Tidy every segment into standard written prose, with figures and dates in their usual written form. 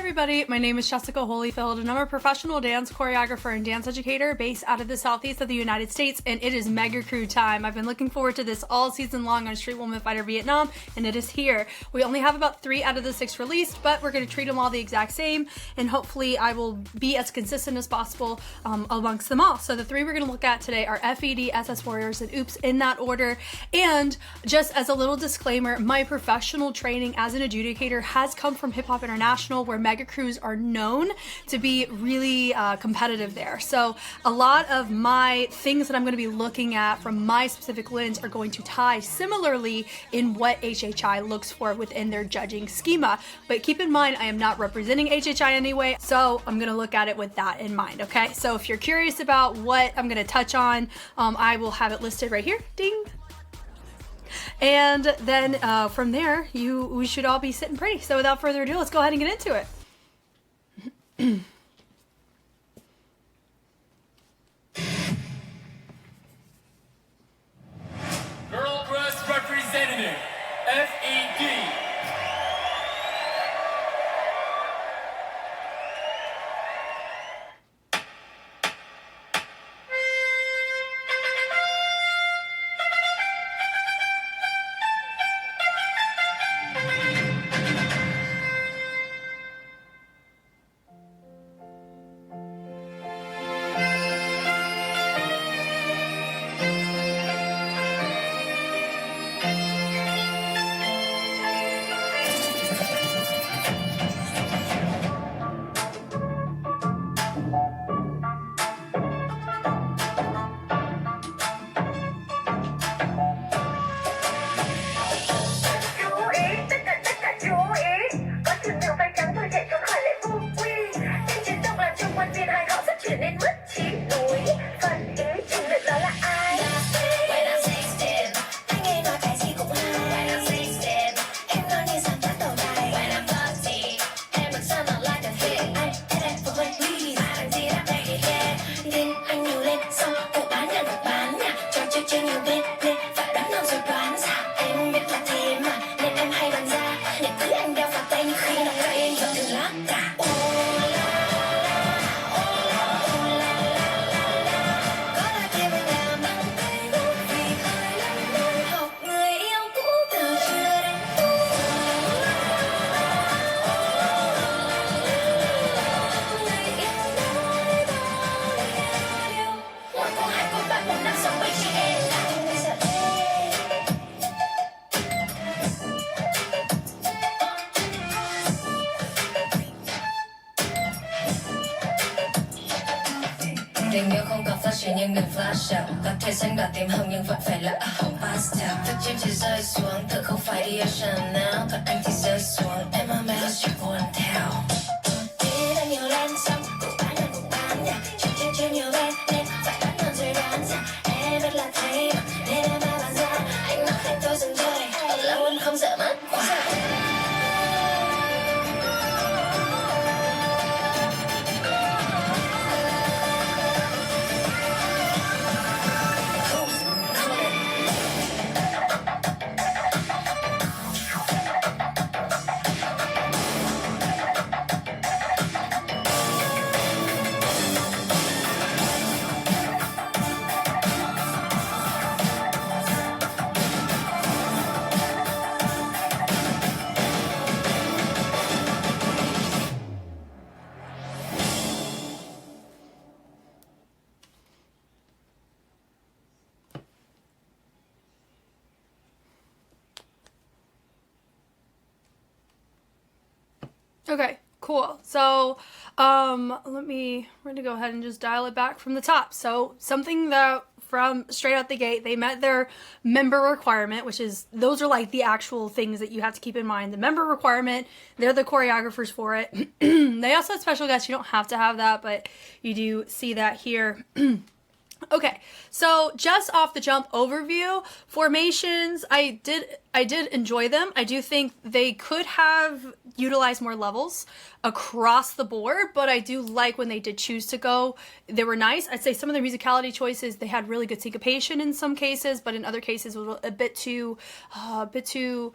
everybody, my name is Jessica Holyfield and I'm a professional dance choreographer and dance educator based out of the southeast of the United States, and it is Mega Crew time. I've been looking forward to this all season long on Street Woman Fighter Vietnam, and it is here. We only have about 3 out of the 6 released, but we're going to treat them all the exact same, and hopefully I will be as consistent as possible amongst them all. So the 3 we're going to look at today are F.E.D, SSWARRIORZ, and Oops, in that order. And just as a little disclaimer, my professional training as an adjudicator has come from Hip Hop International, where Mega Crews are known to be really competitive there. So a lot of my things that I'm going to be looking at from my specific lens are going to tie similarly in what HHI looks for within their judging schema. But keep in mind, I am not representing HHI anyway, so I'm going to look at it with that in mind, okay? So if you're curious about what I'm going to touch on, I will have it listed right here. Ding! And then from there, we should all be sitting pretty. So without further ado, let's go ahead and get into it. Girl Crush representative, F.E.D. Tình yêu không cần flash nhưng đừng flash out. Có thể xanh đỏ tím hồng nhưng vẫn phải là hồng pastel. Thức chim chỉ rơi xuống, tự không phải đi ocean nào. Còn anh thì rơi xuống, em ôm em chỉ buồn theo. Đi đã nhiều lên xong, cũng bán nhà. Chưa nhiều bên nên phải đoán non rồi đoán ra. Em biết là thấy mà, nên em đã bán ra. Anh nóiให้tôi dừng chơi, lâu anh không sợ mất quả. Okay, cool. So we're gonna go ahead and just dial it back from the top. So something that from straight out the gate, they met their member requirement, which is, those are like the actual things that you have to keep in mind. The member requirement, they're the choreographers for it. They also have special guests. You don't have to have that, but you do see that here. Okay, so just off the jump overview, formations, I did enjoy them. I do think they could have utilized more levels across the board, but I do like when they did choose to go. They were nice. I'd say some of the musicality choices, they had really good syncopation in some cases, but in other cases it was a bit too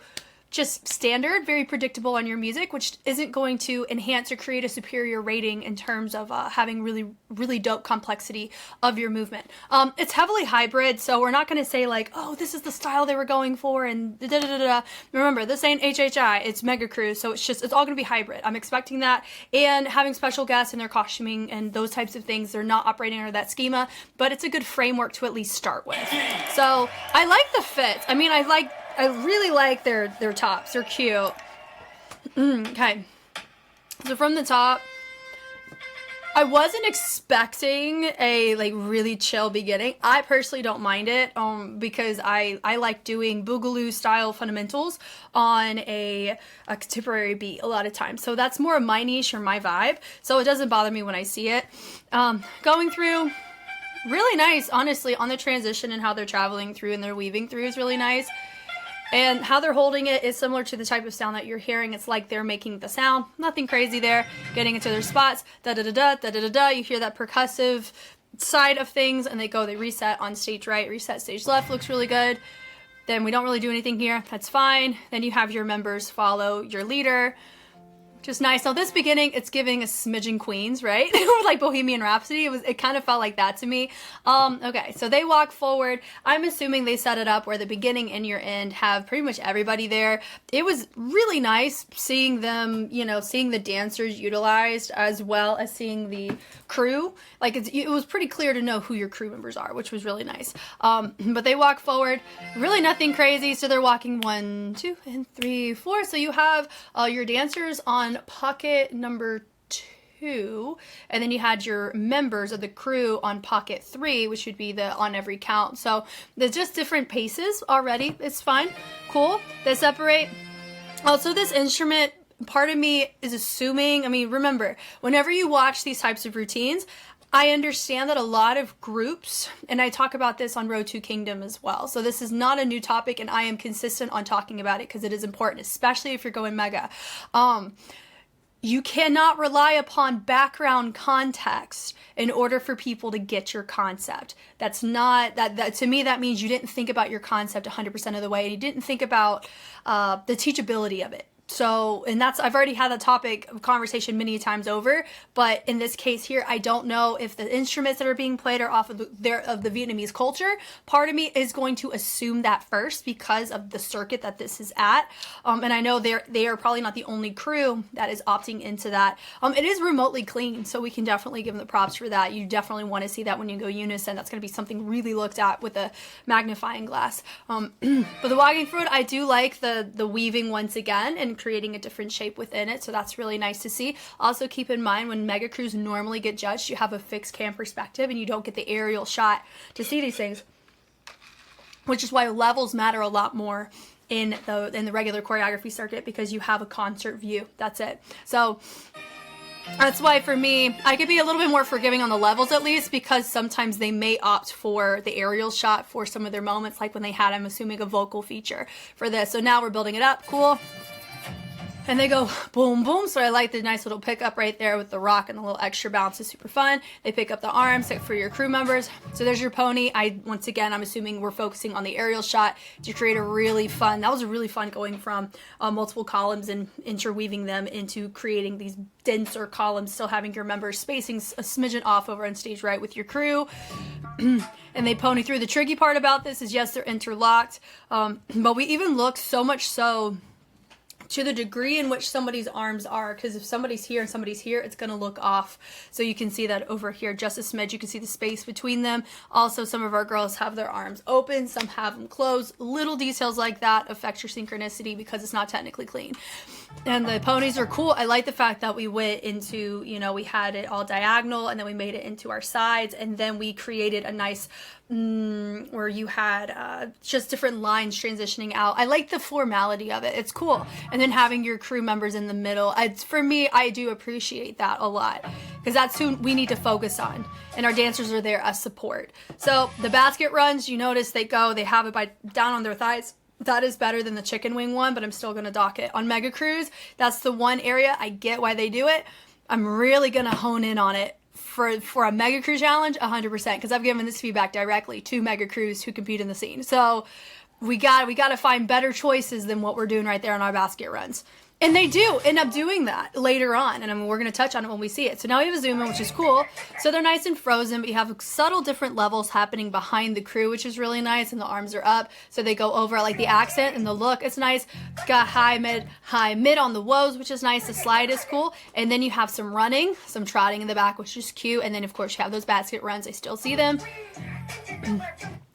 just standard, very predictable on your music, which isn't going to enhance or create a superior rating in terms of having really dope complexity of your movement. It's heavily hybrid, so we're not going to say like, oh, this is the style they were going for and da da da da. Remember, this ain't HHI, it's Mega Cruise, so it's all going to be hybrid. I'm expecting that, and having special guests in their costuming and those types of things, they're not operating under that schema, but it's a good framework to at least start with. So I like the fits. I mean, I really like their tops. They're cute. Okay. So from the top, I wasn't expecting a like really chill beginning. I personally don't mind it because I like doing boogaloo style fundamentals on a contemporary beat a lot of times. So that's more of my niche or my vibe. So it doesn't bother me when I see it. Going through, really nice, honestly, on the transition and how they're traveling through and they're weaving through is really nice. And how they're holding it is similar to the type of sound that you're hearing. It's like they're making the sound. Nothing crazy there. Getting into their spots. Da-da-da-da, da-da-da-da. You hear that percussive side of things, and they reset on stage right, reset stage left. Looks really good. Then we don't really do anything here. That's fine. Then you have your members follow your leader. Just nice. Now this beginning, it's giving a smidgen Queens, right? Like Bohemian Rhapsody. It kind of felt like that to me. Okay, so they walk forward. I'm assuming they set it up where the beginning and your end have pretty much everybody there. It was really nice seeing them, seeing the dancers utilized as well as seeing the crew. Like it was pretty clear to know who your crew members are, which was really nice. But they walk forward. Really nothing crazy. So they're walking 1, 2, and 3, 4. So you have your dancers on pocket number 2, and then you had your members of the crew on pocket 3, which would be the on every count. So there's just different paces already. It's fine. Cool. They separate. Also, this instrument, part of me is assuming, remember, whenever you watch these types of routines, I understand that a lot of groups, and I talk about this on Road to Kingdom as well, so this is not a new topic, and I am consistent on talking about it because it is important, especially if you're going mega. You cannot rely upon background context in order for people to get your concept. That's not, that to me, that means you didn't think about your concept 100% of the way, and you didn't think about the teachability of it. So, and I've already had that topic of conversation many times over, but in this case here, I don't know if the instruments that are being played are off of the Vietnamese culture. Part of me is going to assume that first because of the circuit that this is at. And I know they are probably not the only crew that is opting into that. It is remotely clean, so we can definitely give them the props for that. You definitely want to see that when you go unison. That's going to be something really looked at with a magnifying glass. But the walking through it, I do like the weaving once again and creating a different shape within it, so that's really nice to see. Also keep in mind, when mega crews normally get judged, you have a fixed cam perspective and you don't get the aerial shot to see these things, which is why levels matter a lot more in the regular choreography circuit, because you have a concert view. That's it. So that's why for me, I could be a little bit more forgiving on the levels at least, because sometimes they may opt for the aerial shot for some of their moments, like when they had, I'm assuming, a vocal feature for this. So now we're building it up. Cool. And they go boom, boom. So I like the nice little pickup right there with the rock and the little extra bounce. Is super fun. They pick up the arms for your crew members. So there's your pony. Once again, I'm assuming we're focusing on the aerial shot to create a really fun, that was a really fun going from multiple columns and interweaving them into creating these denser columns, still having your members spacing a smidgen off over on stage right with your crew. And they pony through. The tricky part about this is, yes, they're interlocked. But we even look so much so to the degree in which somebody's arms are, because if somebody's here and somebody's here, it's going to look off. So you can see that over here, just a smidge. You can see the space between them. Also, some of our girls have their arms open, some have them closed. Little details like that affect your synchronicity because it's not technically clean. And the ponies are cool. I like the fact that we went into, we had it all diagonal, and then we made it into our sides, and then we created a nice where you had just different lines transitioning out. I like the formality of it. It's cool. And then having your crew members in the middle. For me, I do appreciate that a lot, because that's who we need to focus on. And our dancers are there as support. So the basket runs, you notice they have it down on their thighs. That is better than the chicken wing one, but I'm still going to dock it. On Mega Cruise, that's the one area I get why they do it. I'm really going to hone in on it for a Mega Cruise challenge, 100%, because I've given this feedback directly to Mega Crews who compete in the scene. So we got to find better choices than what we're doing right there on our basket runs. And they do end up doing that later on. And I mean, we're going to touch on it when we see it. So now we have a zoom in, which is cool. So they're nice and frozen, but you have subtle different levels happening behind the crew, which is really nice. And the arms are up. So they go over. I like the accent and the look. It's nice. Got high, mid on the woes, which is nice. The slide is cool. And then you have some running, some trotting in the back, which is cute. And then, of course, you have those basket runs. I still see them.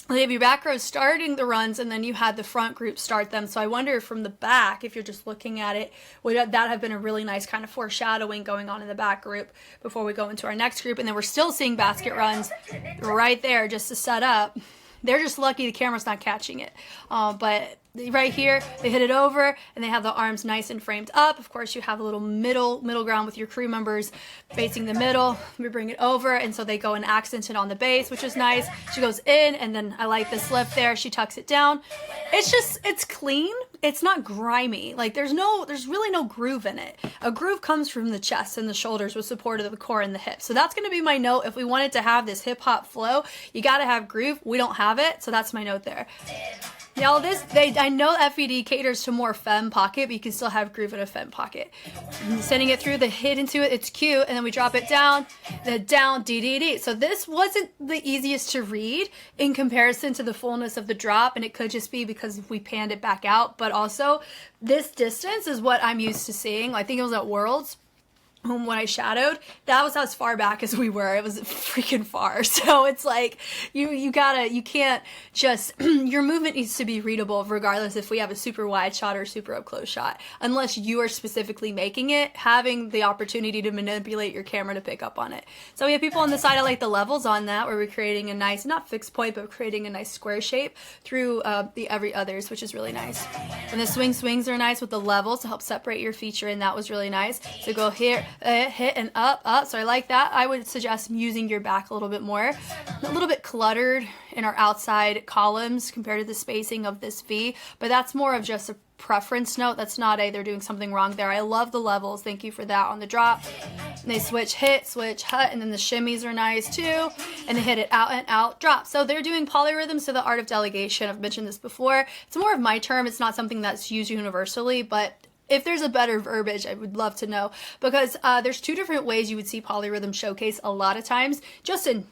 You have your back row starting the runs, and then you had the front group start them. So I wonder from the back, if you're just looking at it, would that have been a really nice kind of foreshadowing going on in the back group before we go into our next group. And then we're still seeing basket runs right there just to set up. They're just lucky the camera's not catching it. But right here, they hit it over, and they have the arms nice and framed up. Of course, you have a little middle ground with your crew members facing the middle. We bring it over, and so they go and accent it on the base, which is nice. She goes in, and then I like this lift there. She tucks it down. It's clean. It's not grimy. Like there's really no groove in it. A groove comes from the chest and the shoulders with support of the core and the hips. So that's going to be my note. If we wanted to have this hip hop flow, you got to have groove. We don't have it. So that's my note there. Now I know F.E.D. caters to more femme pocket, but you can still have groove in a femme pocket. Sending it through the hit into it, it's cute, and then we drop it down, the down, D. So this wasn't the easiest to read in comparison to the fullness of the drop, and it could just be because we panned it back out, but also this distance is what I'm used to seeing. I think it was at Worlds. When I shadowed, that was as far back as we were. It was freaking far. So it's like, you can't just, your movement needs to be readable regardless if we have a super wide shot or super up close shot. Unless you are specifically making it, having the opportunity to manipulate your camera to pick up on it. So we have people on the side, I like the levels on that, where we're creating a nice, not fixed point, but creating a nice square shape through the every others, which is really nice. And the swings are nice with the levels to help separate your feature, and that was really nice. So go here, hit and up. So I like that. I would suggest using your back a little bit more. A little bit cluttered in our outside columns compared to the spacing of this V, but that's more of just a preference note. That's not they're doing something wrong there. I love the levels. Thank you for that on the drop. And they switch hit, switch hut, and then the shimmies are nice too. And they hit it out and out, drop. So they're doing polyrhythms to the art of delegation. I've mentioned this before. It's more of my term. It's not something that's used universally, but if there's a better verbiage, I would love to know, because there's two different ways you would see polyrhythm showcase a lot of times, just in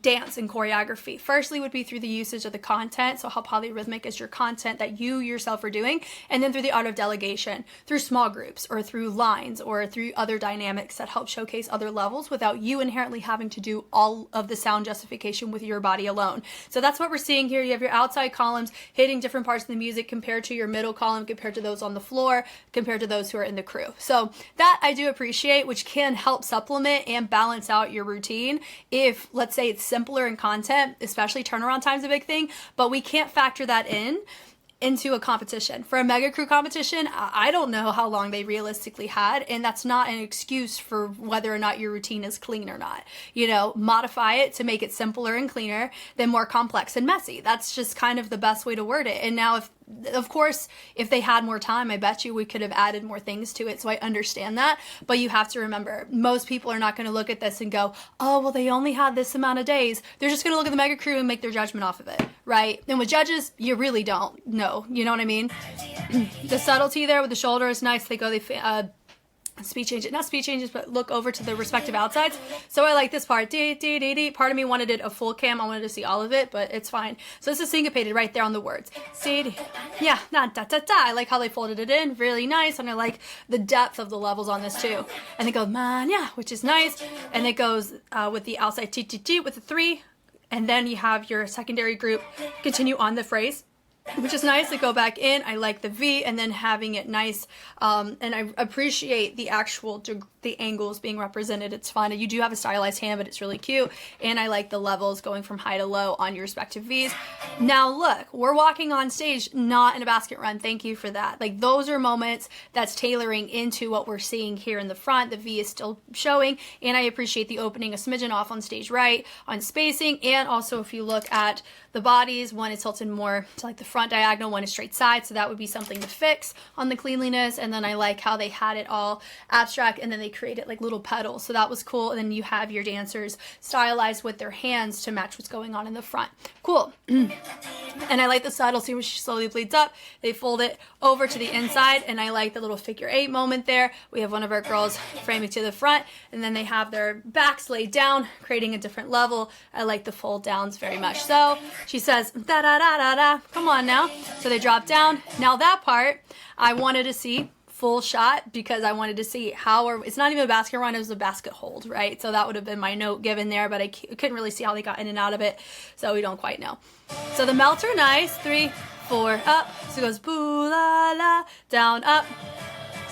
dance and choreography. Firstly would be through the usage of the content, so how polyrhythmic is your content that you yourself are doing, and then through the art of delegation, through small groups or through lines or through other dynamics that help showcase other levels without you inherently having to do all of the sound justification with your body alone. So that's what we're seeing here. You have your outside columns hitting different parts of the music compared to your middle column, compared to those on the floor, compared to those who are in the crew. So that I do appreciate, which can help supplement and balance out your routine if, let's say, it's simpler in content, especially turnaround time's a big thing, but we can't factor that into a competition. For a mega crew competition, I don't know how long they realistically had, and that's not an excuse for whether or not your routine is clean or not. Modify it to make it simpler and cleaner than more complex and messy. That's just kind of the best way to word it. And now of course, if they had more time, I bet you we could have added more things to it. So I understand that. But you have to remember, most people are not going to look at this and go, oh, well, they only had this amount of days. They're just going to look at the mega crew and make their judgment off of it, right? And with judges, you really don't know. You know what I mean? The subtlety there with the shoulder is nice. They speed changes, not speed changes, but look over to the respective outsides. So I like this part. Part of me wanted it a full cam. I wanted to see all of it, but it's fine. So this is syncopated right there on the words. Yeah, I like how they folded it in. Really nice. And I like the depth of the levels on this too. And it goes, man, yeah, which is nice. And it goes with the outside T with the 3. And then you have your secondary group continue on the phrase, which is nice to go back in. I like the V and then having it nice. And I appreciate the the angles being represented. It's fun. You do have a stylized hand, but it's really cute. And I like the levels going from high to low on your respective Vs. Now look, we're walking on stage, not in a basket run. Thank you for that. Like those are moments that's tailoring into what we're seeing here in the front. The V is still showing. And I appreciate the opening a smidgen off on stage right on spacing. And also if you look at the bodies, one is tilted more to like the front diagonal, one is straight side, so that would be something to fix on the cleanliness. And then I like how they had it all abstract, and then they created like little petals, so that was cool. And then you have your dancers stylized with their hands to match what's going on in the front. Cool. And I like the subtle, see when she slowly bleeds up, they fold it over to the inside, and I like the little figure 8 moment there. We have one of our girls framing to the front, and then they have their backs laid down, creating a different level. I like the fold downs very much. So she says, da da da da da, come on now. So they drop down. Now that part, I wanted to see full shot because I wanted to see how, it's not even a basket run, it was a basket hold, right? So that would have been my note given there, but I couldn't really see how they got in and out of it, so we don't quite know. So the melts are nice, 3, 4, up. So it goes boo, la, la, down, up.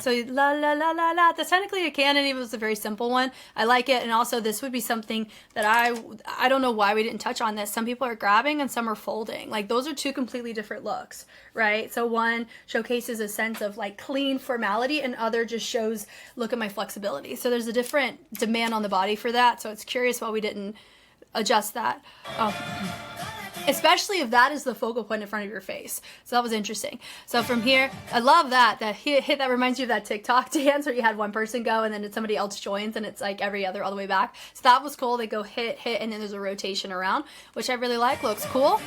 So la, la, la, la, la. That's technically a canon, even if it was a very simple one. I like it, and also this would be something that I don't know why we didn't touch on this. Some people are grabbing and some are folding. Like, those are two completely different looks, right? So one showcases a sense of like clean formality, and other just shows, look at my flexibility. So there's a different demand on the body for that. So it's curious why we didn't adjust that. Especially if that is the focal point in front of your face. So that was interesting. So from here, I love that hit that reminds you of that TikTok dance where you had one person go and then somebody else joins, and it's like every other all the way back. So that was cool. They go hit, and then there's a rotation around, which I really like. Looks cool.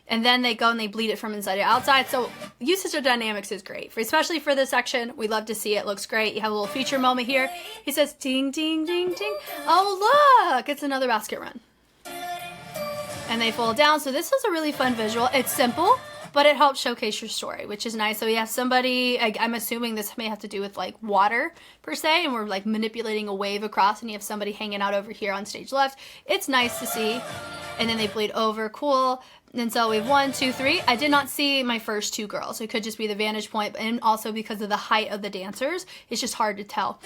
And then they go and they bleed it from inside to outside. So usage of dynamics is great, especially for this section. We love to see it. Looks great. You have a little feature moment here. He says, ding, ding, ding, ding. Oh, look, it's another basket run. And they fold down. So this is a really fun visual. It's simple, but it helps showcase your story, which is nice. So we have somebody, I'm assuming this may have to do with like water per se, and we're like manipulating a wave across, and you have somebody hanging out over here on stage left. It's nice to see. And then they bleed over. Cool. And so we have 1, 2, 3. I did not see my first 2 girls. So it could just be the vantage point, and also because of the height of the dancers, it's just hard to tell.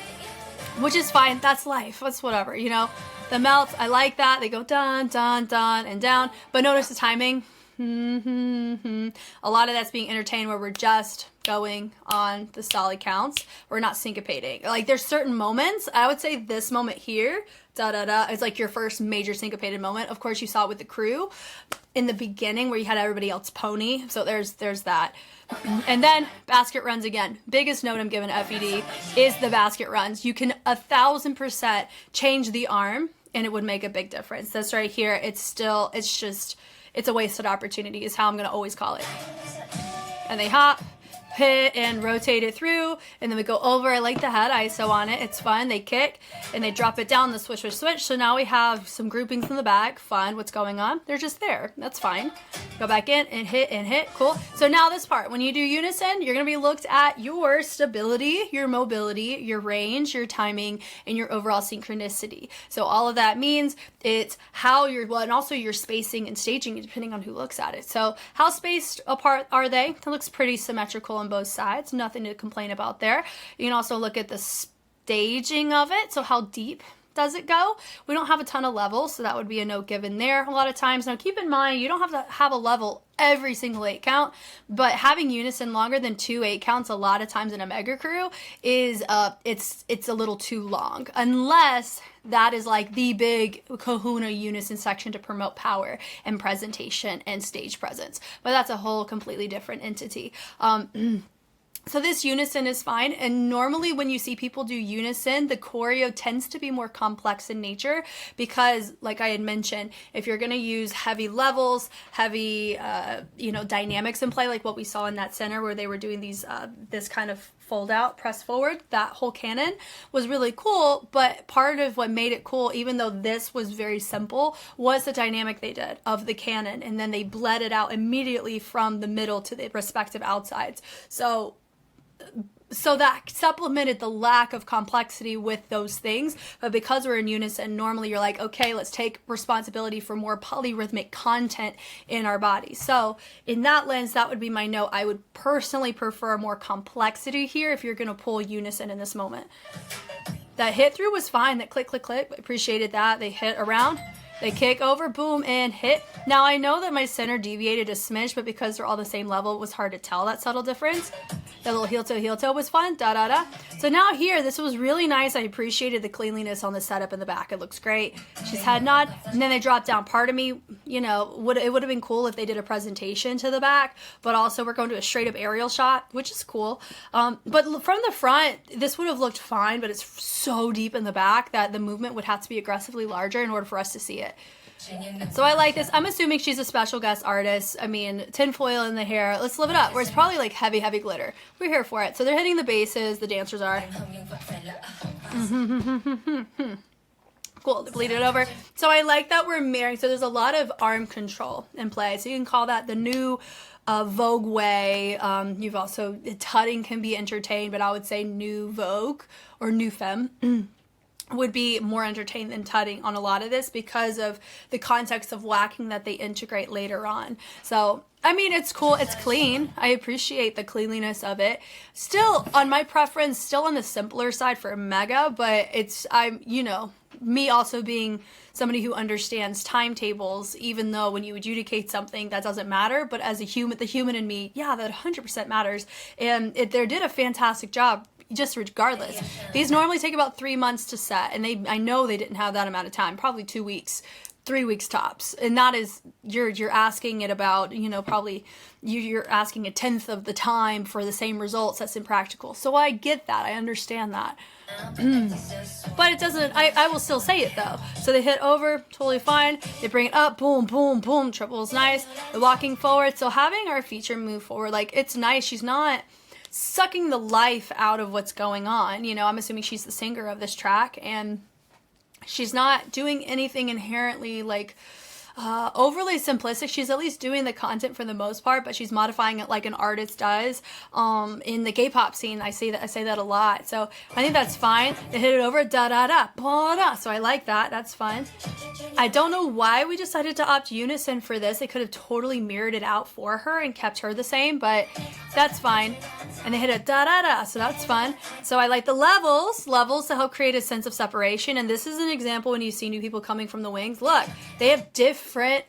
Which is fine. That's life. That's whatever, you know. The melts, I like that. They go dun, dun, dun, and down. But notice the timing. A lot of that's being entertained where we're just going on the solid counts. We're not syncopating. Like, there's certain moments. I would say this moment here, da da da, is like your first major syncopated moment. Of course, you saw it with the crew in the beginning where you had everybody else pony. So there's that. And then basket runs again. Biggest note I'm giving F.E.D. is the basket runs. You can 1,000% change the arm and it would make a big difference. This right here, it's a wasted opportunity is how I'm going to always call it. And they hop, hit, and rotate it through, and then we go over. I like the head ISO on it. It's fun. They kick, and they drop it down, the switch, switch, switch. So now we have some groupings in the back. Fun. What's going on? They're just there. That's fine. Go back in and hit and hit. Cool. So now this part, when you do unison, you're going to be looked at your stability, your mobility, your range, your timing, and your overall synchronicity. So all of that means it's how you're, well, and also your spacing and staging, depending on who looks at it. So how spaced apart are they? It looks pretty symmetrical on both sides. Nothing to complain about there. You can also look at the staging of it. So how deep does it go? We don't have a ton of levels, so that would be a note given there a lot of times. Now keep in mind, you don't have to have a level every single 8 count, but having unison longer than 2 8 counts a lot of times in a mega crew is it's a little too long, unless that is like the big kahuna unison section to promote power and presentation and stage presence, but that's a whole completely different entity. So this unison is fine, and normally when you see people do unison, the choreo tends to be more complex in nature because, like I had mentioned, if you're going to use heavy levels, heavy, dynamics in play, like what we saw in that center where they were doing these, this kind of fold out, press forward, that whole canon was really cool, but part of what made it cool, even though this was very simple, was the dynamic they did of the canon, and then they bled it out immediately from the middle to the respective outsides. So that supplemented the lack of complexity with those things, but because we're in unison, normally you're like, okay, let's take responsibility for more polyrhythmic content in our body. So in that lens, that would be my note. I would personally prefer more complexity here if you're going to pull unison in this moment. That hit through was fine. That click, click, click, appreciated that. They hit around. They kick over, boom, and hit. Now, I know that my center deviated a smidge, but because they're all the same level, it was hard to tell that subtle difference. That little heel toe was fun. Da da da. So now here, this was really nice. I appreciated the cleanliness on the setup in the back. It looks great. She's head nod, and then they dropped down. Part of me, you know, it would have been cool if they did a presentation to the back, but also we're going to a straight up aerial shot, which is cool. But from the front, this would have looked fine, but it's so deep in the back that the movement would have to be aggressively larger in order for us to see it. So I like this. I'm assuming she's a special guest artist. I mean, tinfoil in the hair. Let's live it up. Where it's probably like heavy, heavy glitter. We're here for it. So they're hitting the bases. The dancers are. Cool. They bleed it over. So I like that we're mirroring. So there's a lot of arm control in play. So you can call that the new Vogue way. You've also, tutting can be entertained, but I would say new Vogue or new femme would be more entertained than tutting on a lot of this because of the context of whacking that they integrate later on. So, I mean, it's cool. It's clean. I appreciate the cleanliness of it. Still, on my preference, still on the simpler side for Mega, but you know, me also being somebody who understands timetables, even though when you adjudicate something that doesn't matter, but as a human, the human in me, yeah, that 100% matters. And they did a fantastic job. Just regardless, these normally take about 3 months to set, and I know they didn't have that amount of time, probably 2 weeks, 3 weeks tops, and that is you're asking it about, you know, probably you're asking a tenth of the time for the same results. That's impractical. So I get that, I understand that, but it doesn't. I will still say it though. So they hit over, totally fine. They bring it up, boom, boom, boom. Triples, nice. They're walking forward. So having our feature move forward, like it's nice. She's not sucking the life out of what's going on. You know, I'm assuming she's the singer of this track, and she's not doing anything inherently like overly simplistic. She's at least doing the content for the most part, but she's modifying it like an artist does in the K-pop scene. I say that a lot. So I think that's fine. They hit it over, da da da, ba da. So I like that. That's fun. I don't know why we decided to opt unison for this. They could have totally mirrored it out for her and kept her the same, but that's fine. And they hit a da da da, so that's fun. So I like the levels to help create a sense of separation. And this is an example when you see new people coming from the wings. Look, they have different.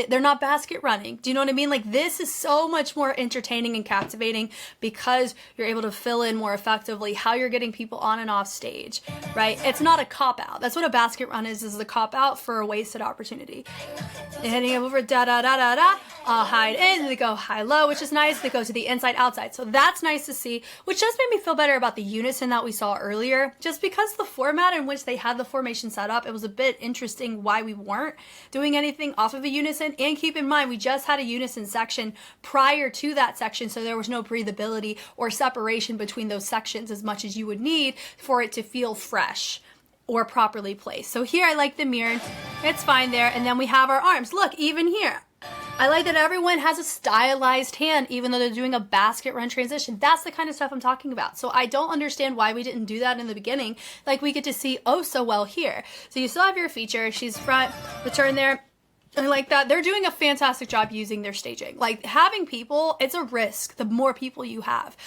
They're not basket running. Do you know what I mean? Like, this is so much more entertaining and captivating because you're able to fill in more effectively how you're getting people on and off stage, right? It's not a cop-out. That's what a basket run is a cop-out for a wasted opportunity. They're heading over da-da-da-da-da, hide in, they go high-low, which is nice. They go to the inside-outside. So that's nice to see, which just made me feel better about the unison that we saw earlier. Just because the format in which they had the formation set up, it was a bit interesting why we weren't doing anything off of a unison. And keep in mind, we just had a unison section prior to that section, so there was no breathability or separation between those sections as much as you would need for it to feel fresh or properly placed. So here I like the mirror. It's fine there. And then we have our arms. Look, even here. I like that everyone has a stylized hand, even though they're doing a basket run transition. That's the kind of stuff I'm talking about. So I don't understand why we didn't do that in the beginning, like we get to see oh so well here. So you still have your feature. She's front, the turn there. And like that, they're doing a fantastic job using their staging. Like, having people, it's a risk, the more people you have,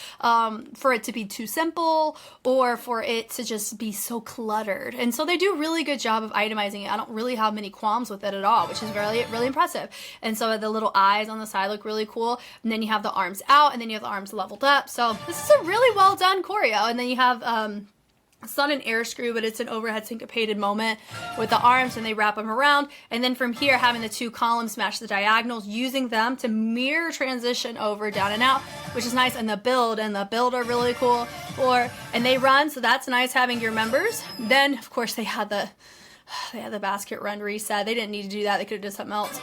for it to be too simple or for it to just be so cluttered. And so they do a really good job of itemizing it. I don't really have many qualms with it at all, which is really, really impressive. And so the little eyes on the side look really cool. And then you have the arms out, and then you have the arms leveled up. So this is a really well done choreo. And then you have, it's not an air screw, but it's an overhead syncopated moment with the arms, and they wrap them around. And then from here, having the two columns match the diagonals, using them to mirror transition over down and out, which is nice. And the build are really cool. And they run, so that's nice having your members. Then, of course, they had the basket run reset. They didn't need to do that. They could have done something else.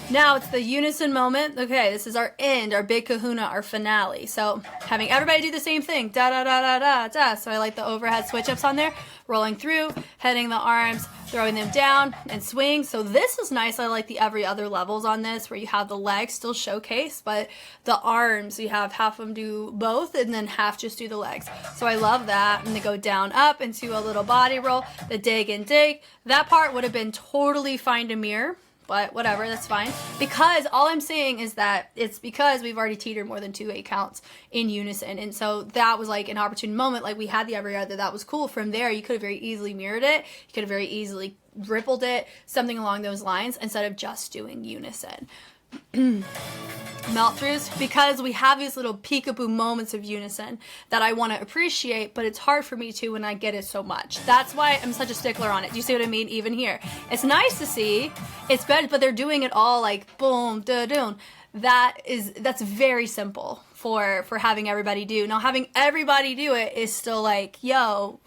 Now it's the unison moment. Okay, this is our end, our big kahuna, our finale. So having everybody do the same thing. Da da da da da da. So I like the overhead switch ups on there. Rolling through, heading the arms, throwing them down, and swing. So this is nice. I like the every other levels on this, where you have the legs still showcased, but the arms, you have half of them do both, and then half just do the legs. So I love that. And they go down, up into a little body roll, the dig and dig. That part would have been totally fine to mirror. But whatever, that's fine. Because all I'm saying is that it's because we've already teetered more than 2 8 counts in unison. And so that was like an opportune moment. Like, we had the every other. That was cool. From there, you could have very easily mirrored it. You could have very easily rippled it, something along those lines, instead of just doing unison. melt throughs, because we have these little peekaboo moments of unison that I want to appreciate, but it's hard for me to when I get it so much. That's why I'm such a stickler on it. Do you see what I mean? Even here, it's nice to see, it's better, but they're doing it all like boom, da doom. That's very simple for having everybody do. Now, having everybody do it is still like, yo,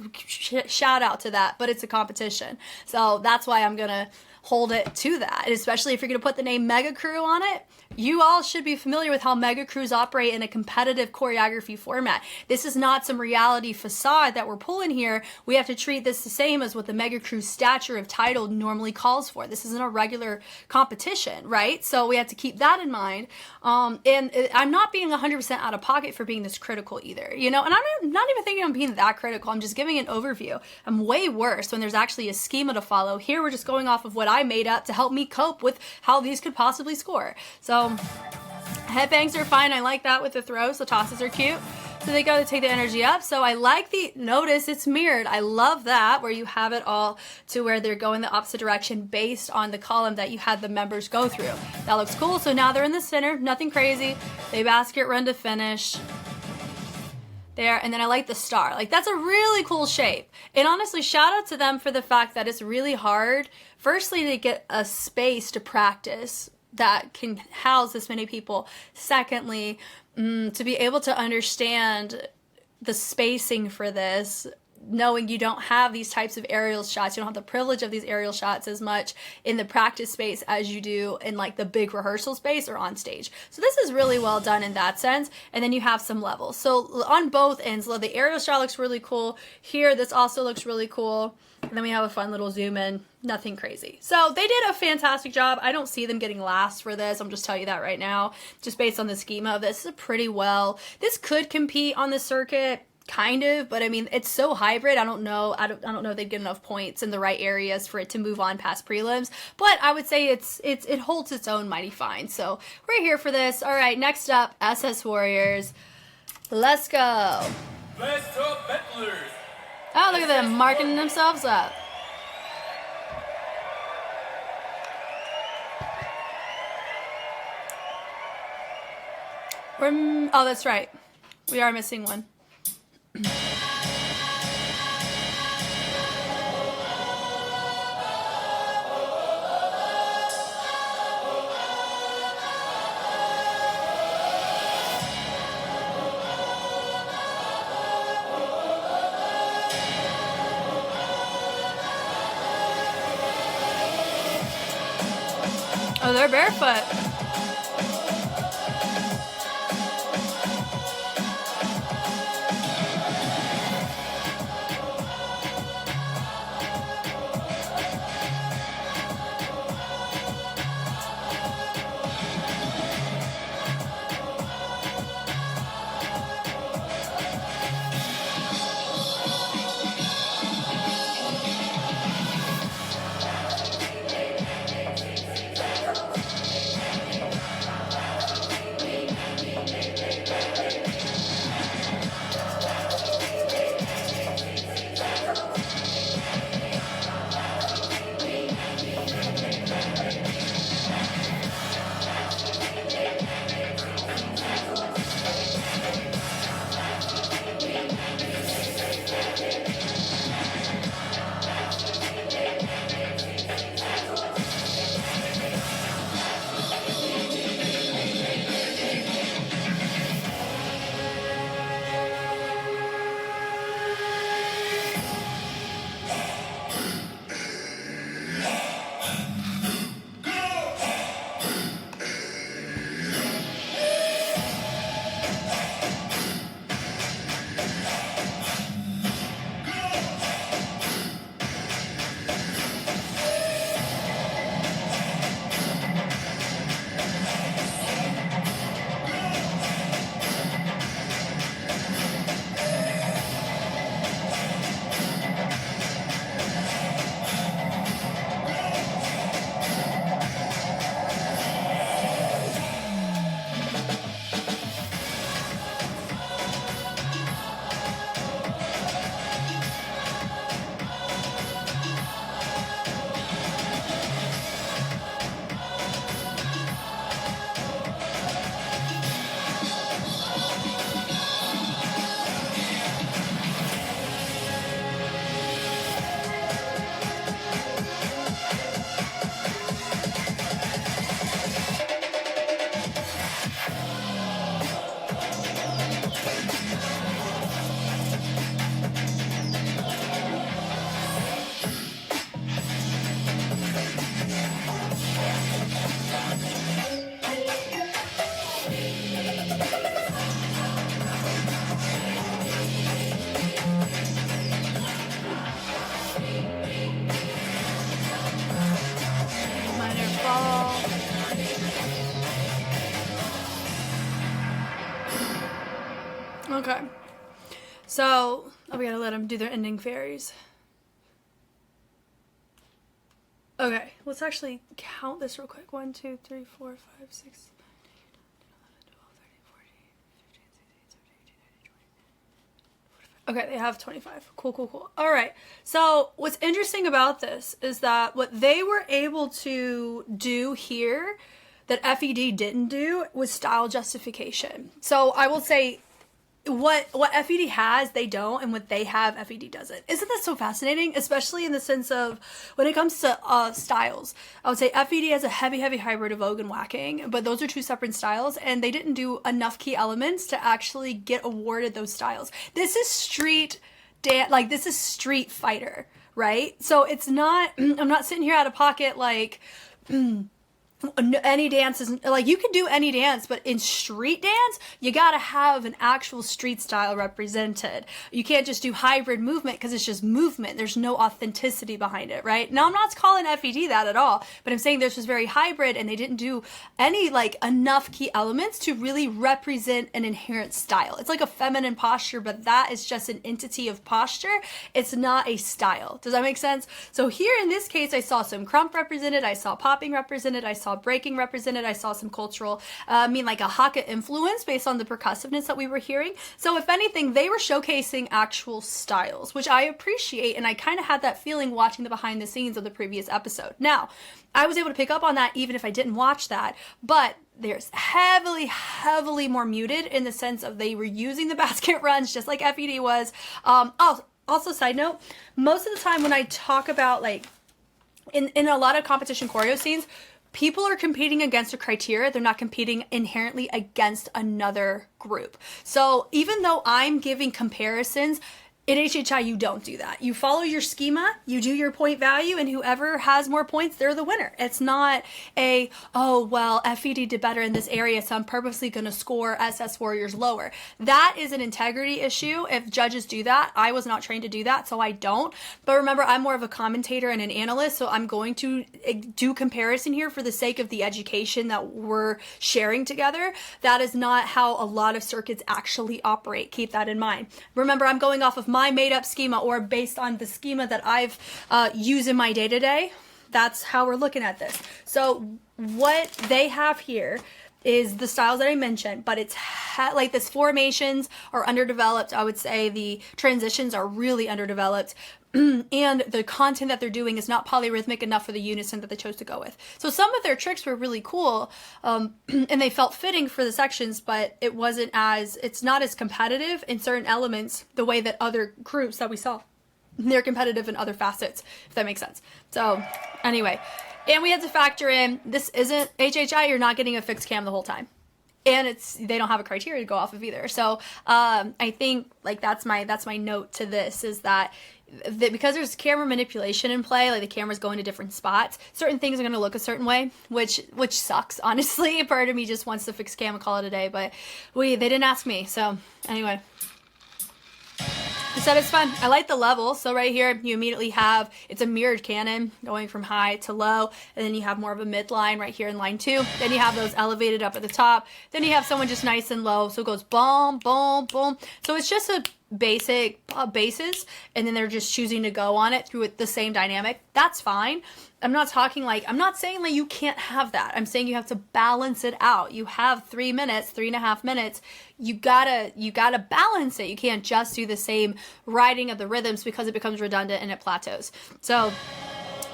shout out to that, but it's a competition. So that's why I'm gonna hold it to that, especially if you're gonna put the name Mega Crew on it. You all should be familiar with how mega crews operate in a competitive choreography format. This is not some reality facade that we're pulling here. We have to treat this the same as what the mega crew stature of title normally calls for. This isn't a regular competition, right? So we have to keep that in mind. And I'm not being 100% out of pocket for being this critical either, you know? And I'm not even thinking I'm being that critical. I'm just giving an overview. I'm way worse when there's actually a schema to follow. Here we're just going off of what I made up to help me cope with how these could possibly score. So headbangs are fine. I like that with the throws. The tosses are cute. So they go to take the energy up. So I like the, notice it's mirrored. I love that, where you have it all to where they're going the opposite direction based on the column that you had the members go through. That looks cool. So now they're in the center, nothing crazy. They basket run to finish. There, and then I like the star. Like, that's a really cool shape. And honestly, shout out to them for the fact that it's really hard, firstly, to get a space to practice that can house this many people. Secondly, to be able to understand the spacing for this, knowing you don't have these types of aerial shots, you don't have the privilege of these aerial shots as much in the practice space as you do in like the big rehearsal space or on stage. So this is really well done in that sense. And then you have some levels. So on both ends, the aerial shot looks really cool. Here, this also looks really cool. And then we have a fun little zoom in, nothing crazy. So they did a fantastic job. I don't see them getting last for this. I'm just telling you that right now, just based on the schema of this. Is pretty well. This could compete on the circuit, kind of, but I mean, it's so hybrid. I don't know. I don't know if they'd get enough points in the right areas for it to move on past prelims. But I would say it holds its own mighty fine. So we're here for this. All right, next up, SS Warriors. Let's go. Best of battlers. Oh, look at them marking themselves up. Oh, that's right. We are missing one. Oh, they're barefoot. Okay. So, we gotta let them do their ending fairies. Okay, let's actually count this real quick. 1, 2, 3, 4, 5, 6, 11, 12, 13, 14, 15, 16, 17, 18, 19, 20. Okay, they have 25. Cool. All right. So what's interesting about this is that what they were able to do here that F.E.D. didn't do was style justification. So I will say what F.E.D. has, they don't, and what they have, F.E.D. doesn't. Isn't that so fascinating? Especially in the sense of when it comes to styles. I would say F.E.D. has a heavy hybrid of Vogue and whacking, but those are two separate styles, and they didn't do enough key elements to actually get awarded those styles. This is street dance, like this is Street Fighter, right? So it's not, I'm not sitting here out of pocket like, any dance is like, you can do any dance, but in street dance you gotta have an actual street style represented. You can't just do hybrid movement because it's just movement. There's no authenticity behind it, right? Now I'm not calling F.E.D. that at all, but I'm saying this was very hybrid and they didn't do any like enough key elements to really represent an inherent style. It's like a feminine posture, but that is just an entity of posture. It's not a style. Does that make sense? So here in this case, I saw some crump represented, I saw popping represented, I saw breaking represented, I saw some cultural, like a haka influence based on the percussiveness that we were hearing. So if anything, they were showcasing actual styles, which I appreciate, and I kind of had that feeling watching the behind the scenes of the previous episode. Now, I was able to pick up on that even if I didn't watch that, but there's heavily more muted in the sense of they were using the basket runs just like F.E.D. was. Also, side note, most of the time when I talk about like in a lot of competition choreo scenes, people are competing against a criteria. They're not competing inherently against another group. So even though I'm giving comparisons, in HHI, you don't do that. You follow your schema, you do your point value, and whoever has more points, they're the winner. It's not a, oh, well, F.E.D. did better in this area, so I'm purposely going to score SSWARRIORZ lower. That is an integrity issue. If judges do that, I was not trained to do that, so I don't. But remember, I'm more of a commentator and an analyst, so I'm going to do comparison here for the sake of the education that we're sharing together. That is not how a lot of circuits actually operate. Keep that in mind. Remember, I'm going off of my made-up schema or based on the schema that I've used in my day-to-day. That's how we're looking at this. So what they have here is the styles that I mentioned, but it's like this formations are underdeveloped. I would say the transitions are really underdeveloped. And the content that they're doing is not polyrhythmic enough for the unison that they chose to go with. So some of their tricks were really cool, and they felt fitting for the sections, but it's not as competitive in certain elements the way that other groups that we saw. They're competitive in other facets, if that makes sense. So anyway, and we had to factor in, this isn't HHI, you're not getting a fixed cam the whole time. And they don't have a criteria to go off of either. So I think like that's my note to this is that because there's camera manipulation in play, like the camera's going to different spots, certain things are going to look a certain way, which sucks, honestly. Part of me just wants to fix cam and call it a day, but they didn't ask me. So anyway, I said it's fun. I like the level. So right here, you immediately have, it's a mirrored cannon going from high to low, and then you have more of a midline right here in line 2. Then you have those elevated up at the top. Then you have someone just nice and low, so it goes boom, boom, boom. So it's just a basic basis, and then they're just choosing to go on it through the same dynamic. That's fine. I'm not saying like you can't have that. I'm saying you have to balance it out. You have 3.5 minutes. You gotta balance it. You can't just do the same writing of the rhythms because it becomes redundant and it plateaus. So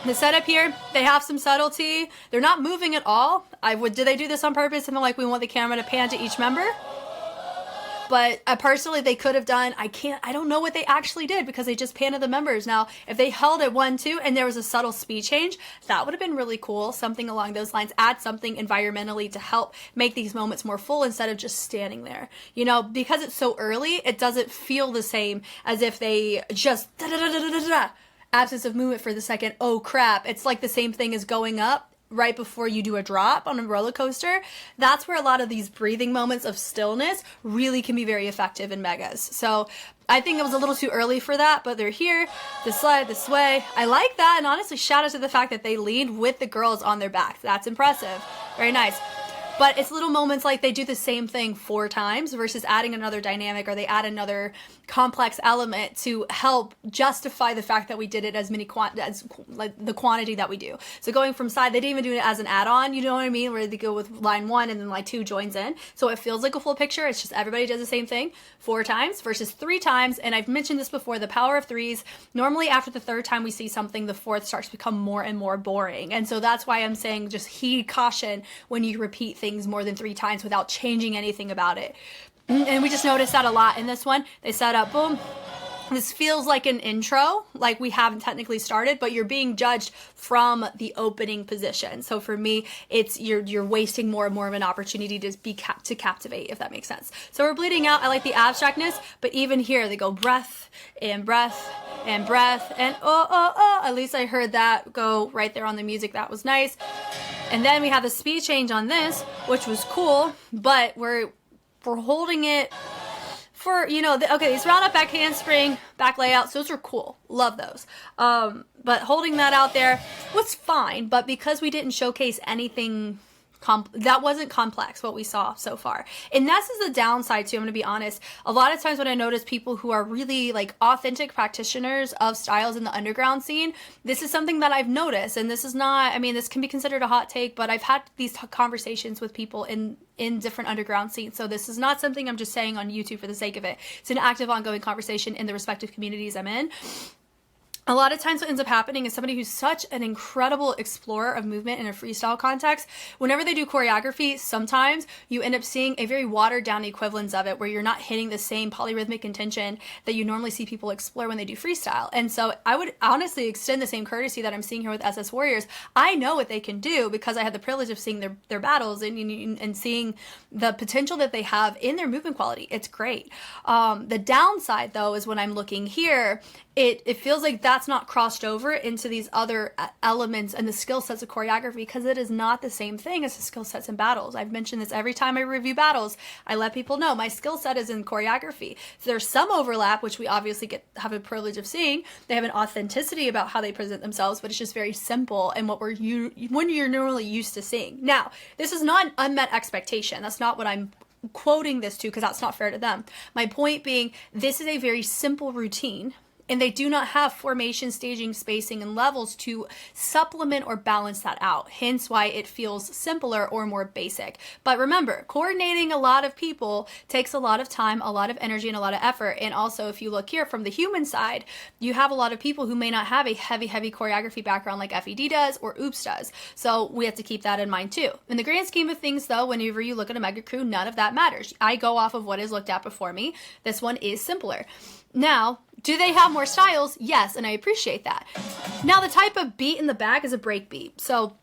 the setup here, they have some subtlety. They're not moving at all. Did they do this on purpose? And like, we want the camera to pan to each member. But personally, they could have done, I don't know what they actually did because they just panned the members. Now, if they held at 1, 2, and there was a subtle speed change, that would have been really cool. Something along those lines. Add something environmentally to help make these moments more full instead of just standing there. You know, because it's so early, it doesn't feel the same as if they just absence of movement for the second. Oh crap. It's like the same thing as going up right before you do a drop on a roller coaster. That's where a lot of these breathing moments of stillness really can be very effective in megas. So I think it was a little too early for that, but they're here, this slide, this way. I like that, and honestly, shout out to the fact that they leaned with the girls on their back. That's impressive. Very nice. But it's little moments like they do the same thing 4 times versus adding another dynamic, or they add another complex element to help justify the fact that we did it as like the quantity that we do. So going from side, they didn't even do it as an add-on, you know what I mean, where they go with line 1 and then line 2 joins in. So it feels like a full picture. It's just everybody does the same thing 4 times versus 3 times. And I've mentioned this before, the power of threes. Normally after the 3rd time we see something, the 4th starts to become more and more boring. And so that's why I'm saying just heed caution when you repeat things more than 3 times without changing anything about it. And we just noticed that a lot in this one. They set up, boom. This feels like an intro, like we haven't technically started, but you're being judged from the opening position. So for me, it's you're wasting more and more of an opportunity to to captivate, if that makes sense. So we're bleeding out. I like the abstractness, but even here they go breath and breath and breath and oh. At least I heard that go right there on the music. That was nice. And then we have the speed change on this, which was cool, but we're holding it for, you know, okay, these round up back handspring, back layouts, those are cool. Love those. But holding that out there was fine, but because we didn't showcase anything that wasn't complex, what we saw so far. And this is the downside too, I'm gonna be honest. A lot of times when I notice people who are really like authentic practitioners of styles in the underground scene, this is something that I've noticed. And this is not, I mean, this can be considered a hot take, but I've had these conversations with people in different underground scenes. So this is not something I'm just saying on YouTube for the sake of it. It's an active, ongoing conversation in the respective communities I'm in. A lot of times what ends up happening is somebody who's such an incredible explorer of movement in a freestyle context, whenever they do choreography, sometimes you end up seeing a very watered down equivalence of it where you're not hitting the same polyrhythmic intention that you normally see people explore when they do freestyle. And so I would honestly extend the same courtesy that I'm seeing here with SS Warriors. I know what they can do because I had the privilege of seeing their battles and seeing the potential that they have in their movement quality. It's great. The downside though is when I'm looking here, it feels like that's not crossed over into these other elements and the skill sets of choreography because it is not the same thing as the skill sets in battles. I've mentioned this every time I review battles. I let people know my skill set is in choreography. So there's some overlap, which we obviously have a privilege of seeing. They have an authenticity about how they present themselves, but it's just very simple and what when you're normally used to seeing. Now, this is not an unmet expectation. That's not what I'm quoting this to because that's not fair to them. My point being, this is a very simple routine. And they do not have formation, staging, spacing, and levels to supplement or balance that out. Hence why it feels simpler or more basic. But remember, coordinating a lot of people takes a lot of time, a lot of energy, and a lot of effort. And also, if you look here from the human side, you have a lot of people who may not have a heavy choreography background like F.E.D. does or Oops does. So we have to keep that in mind too. In the grand scheme of things though, whenever you look at a mega crew, none of that matters. I go off of what is looked at before me. This one is simpler. Now, do they have more styles? Yes, and I appreciate that. Now, the type of beat in the back is a break beat. So,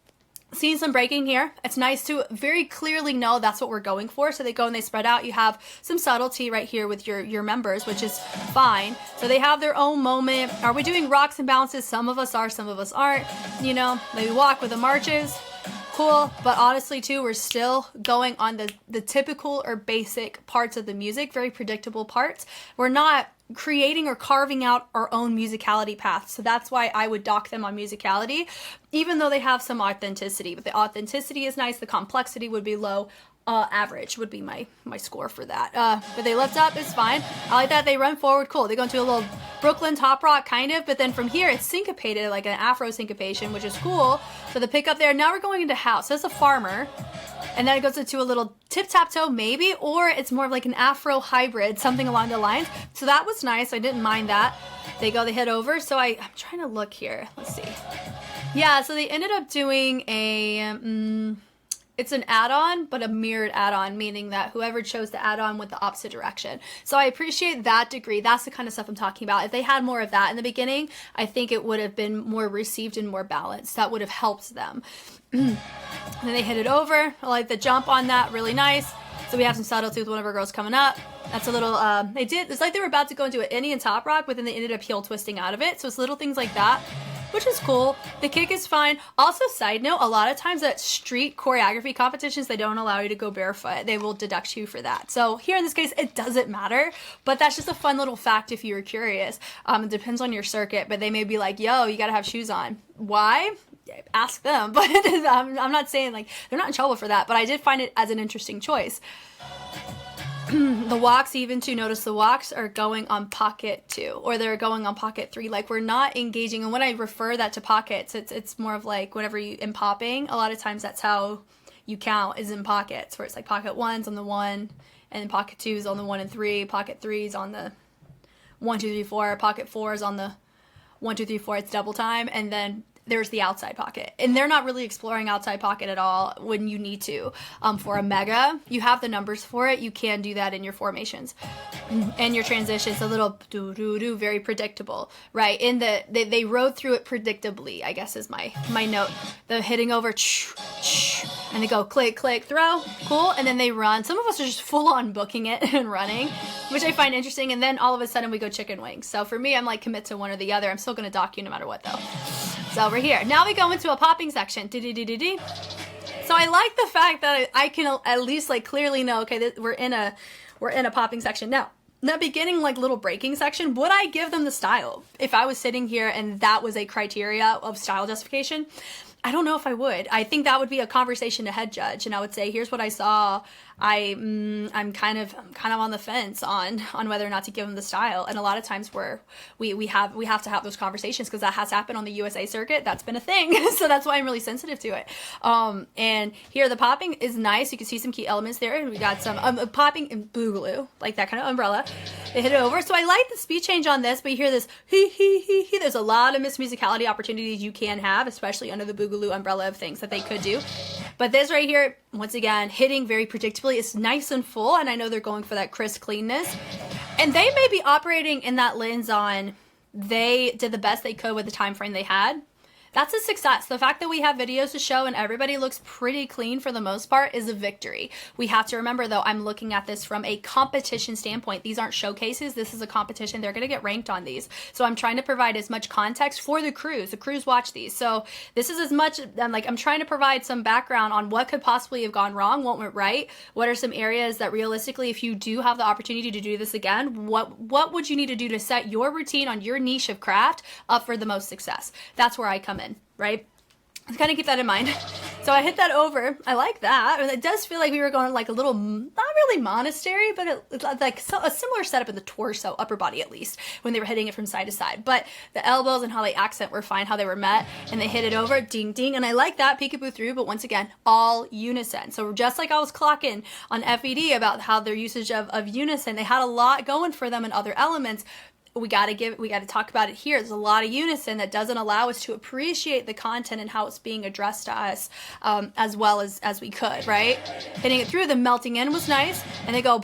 seeing some breaking here, it's nice to very clearly know that's what we're going for. So they go and they spread out. You have some subtlety right here with your members, which is fine. So they have their own moment. Are we doing rocks and bounces? Some of us are, some of us aren't. You know, they walk with the marches. Cool, but honestly too, we're still going on the typical or basic parts of the music, very predictable parts. We're not creating or carving out our own musicality path. So that's why I would dock them on musicality, even though they have some authenticity. But the authenticity is nice, the complexity would be low. Average would be my score for that. But they lift up, it's fine. I like that they run forward, cool. They go into a little Brooklyn top rock kind of, but then from here it's syncopated, like an Afro syncopation, which is cool. So the pick up there, now we're going into house. So it's a farmer. And then it goes into a little tip-tap-toe maybe, or it's more of like an Afro hybrid, something along the lines. So that was nice, I didn't mind that. They hit over, so I'm trying to look here. Let's see. Yeah, so they ended up doing a... it's an add-on, but a mirrored add-on, meaning that whoever chose the add-on went the opposite direction. So I appreciate that degree. That's the kind of stuff I'm talking about. If they had more of that in the beginning, I think it would have been more received and more balanced. That would have helped them. And then they hit it over. I like the jump on that, really nice. So we have some subtlety with one of our girls coming up. That's a little, it's like they were about to go into an Indian top rock, but then they ended up heel twisting out of it. So it's little things like that, which is cool. The kick is fine. Also, side note, a lot of times at street choreography competitions, they don't allow you to go barefoot. They will deduct you for that. So here in this case, it doesn't matter, but that's just a fun little fact if you were curious. It depends on your circuit, but they may be like, yo, you gotta have shoes on. Why? ask them, but I'm not saying like they're not in trouble for that, but I did find it as an interesting choice. The walks, even to notice the walks are going on pocket 2, or they're going on pocket 3. Like, we're not engaging. And when I refer that to pockets, it's more of like whenever you in popping, a lot of times that's how you count, is in pockets, where it's like pocket 1's on the 1, and then pocket 2's on the 1 and 3, pocket 3's on the 1, 2, 3, 4, pocket 4's on the 1, 2, 3, 4. It's double time, and then there's the outside pocket, and they're not really exploring outside pocket at all when you need to. For a mega, you have the numbers for it. You can do that in your formations and your transitions. A little do do do, very predictable, right? In they rode through it predictably, I guess is my note. The hitting over, and they go click click throw, cool, and then they run. Some of us are just full on booking it and running, which I find interesting. And then all of a sudden we go chicken wings. So for me, I'm like, commit to one or the other. I'm still gonna dock you no matter what though. So over here, now we go into a popping section. So I like the fact that I can at least like clearly know, okay, we're in a popping section. Now, in the beginning, like little breaking section, would I give them the style if I was sitting here and that was a criteria of style justification? I don't know if I would. I think that would be a conversation to head judge, and I would say, here's what I saw. I'm kind of on the fence on whether or not to give them the style. And a lot of times we have to have those conversations, because that has happened on the USA circuit. That's been a thing. So that's why I'm really sensitive to it. And here the popping is nice. You can see some key elements there. And we got some popping and boogaloo, like that kind of umbrella. They hit it over. So I like the speed change on this, but you hear this he. There's a lot of missed musicality opportunities you can have, especially under the boogaloo umbrella of things that they could do. But this right here, once again, hitting very predictably. It's nice and full, and I know they're going for that crisp cleanness. And they may be operating in that lens on they did the best they could with the time frame they had. That's a success. The fact that we have videos to show and everybody looks pretty clean for the most part is a victory. We have to remember, though, I'm looking at this from a competition standpoint. These aren't showcases. This is a competition. They're going to get ranked on these. So I'm trying to provide as much context for the crews. The crews watch these. So this is as much, I'm trying to provide some background on what could possibly have gone wrong, what went right, what are some areas that realistically, if you do have the opportunity to do this again, what would you need to do to set your routine on your niche of craft up for the most success? That's where I come in. Right? Let's kind of keep that in mind. So I hit that over. I like that. It does feel like we were going like a little, not really monastery, but like a similar setup in the torso, upper body at least, when they were hitting it from side to side. But the elbows and how they accent were fine, how they were met, and they hit it over, ding, ding. And I like that, peekaboo through, but once again, all unison. So just like I was clocking on F.E.D. about how their usage of unison, they had a lot going for them in other elements. We got to talk about it here. There's a lot of unison that doesn't allow us to appreciate the content and how it's being addressed to us as well as we could, right? Hitting it through, the melting in was nice, and they go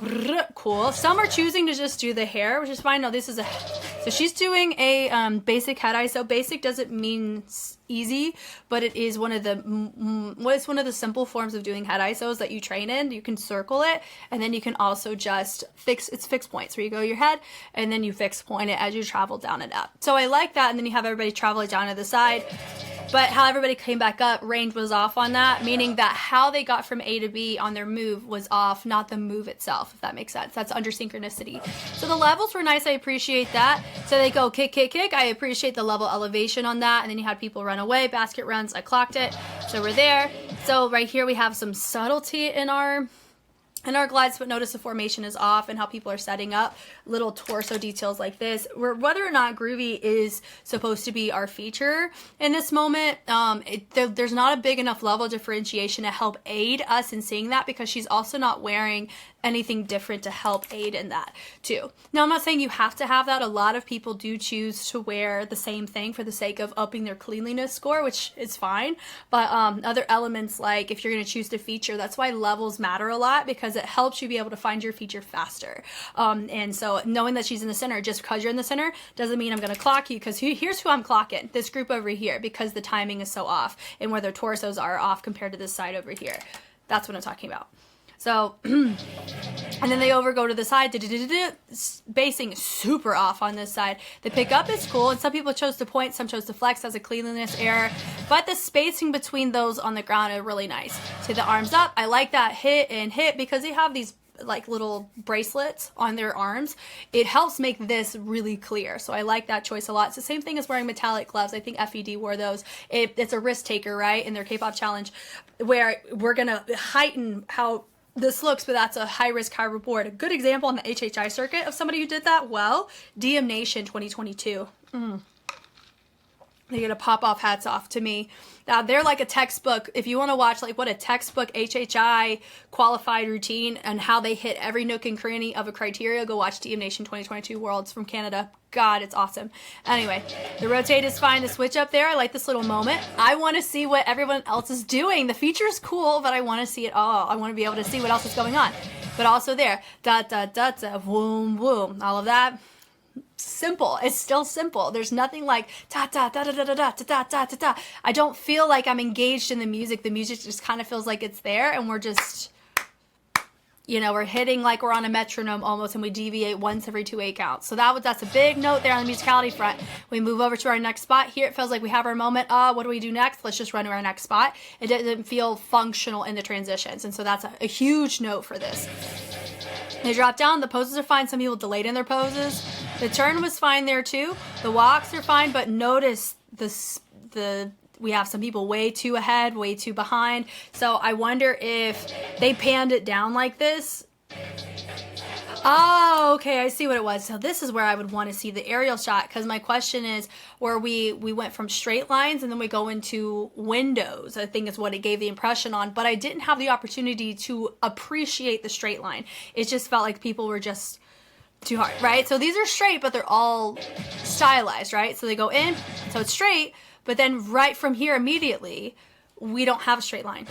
cool. Some are choosing to just do the hair, which is fine. No, so she's doing a basic head ISO. Basic doesn't mean easy, but it is one of the simple forms of doing head ISOs that you train in. You can circle it, and then you can also just fix points where you go your head, and then you fix point it as you travel down and up. So I like that, and then you have everybody travel it down to the side. But how everybody came back up, range was off on that, meaning that how they got from A to B on their move was off, not the move itself, if that makes sense. That's under synchronicity. So the levels were nice. I appreciate that. So they go kick, kick, kick. I appreciate the level elevation on that. And then you had people run away, basket runs. I clocked it. So we're there. So right here we have some subtlety in our glides, but notice the formation is off and how people are setting up little torso details like this. Whether or not groovy is supposed to be our feature in this moment, there's not a big enough level of differentiation to help aid us in seeing that, because she's also not wearing anything different to help aid in that too. Now, I'm not saying you have to have that. A lot of people do choose to wear the same thing for the sake of upping their cleanliness score, which is fine. But other elements, like if you're going to choose to feature, that's why levels matter a lot, because it helps you be able to find your feature faster. And so knowing that she's in the center, just because you're in the center doesn't mean I'm going to clock you, because here's who I'm clocking, this group over here, because the timing is so off and where their torsos are off compared to this side over here. That's what I'm talking about. So, and then they go to the side, basing super off on this side. The pickup is cool, and some people chose to point, some chose to flex as a cleanliness error, but the spacing between those on the ground are really nice. So the arms up, I like that hit and hit, because they have these like little bracelets on their arms, it helps make this really clear. So I like that choice a lot. It's the same thing as wearing metallic gloves. I think F.E.D wore those. It's a risk taker, right, in their K-pop challenge, where we're gonna heighten how this looks, but that's a high risk, high reward. A good example on the HHI circuit of somebody who did that well, DM Nation 2022. They get a pop off, hats off to me. They're like a textbook. If you want to watch like what a textbook HHI qualified routine and how they hit every nook and cranny of a criteria, go watch DM Nation 2022 Worlds from Canada. God, it's awesome. Anyway, the rotate is fine. The switch up there, I like this little moment. I want to see what everyone else is doing. The feature is cool, but I want to see it all. I want to be able to see what else is going on. But also there, da da da da, boom boom, all of that. Simple. It's still simple. There's nothing like ta ta da da da da da da da da da. I don't feel like I'm engaged in the music. The music just kind of feels like it's there, and we're just, you know, we're hitting like we're on a metronome almost, and we deviate once every 2/8 counts. So that's a big note there on the musicality front. We move over to our next spot. Here it feels like we have our moment. What do we do next? Let's just run to our next spot. It doesn't feel functional in the transitions, and so that's a huge note for this. They drop down. The poses are fine. Some people delayed in their poses. The turn was fine there too. The walks are fine, but notice we have some people way too ahead, way too behind. So I wonder if they panned it down like this. Oh, okay, I see what it was. So this is where I would want to see the aerial shot, because my question is where we went from straight lines and then we go into windows, I think is what it gave the impression on, but I didn't have the opportunity to appreciate the straight line. It just felt like people were just too hard, right? So these are straight, but they're all stylized, right? So they go in, so it's straight, but then right from here immediately, we don't have a straight line.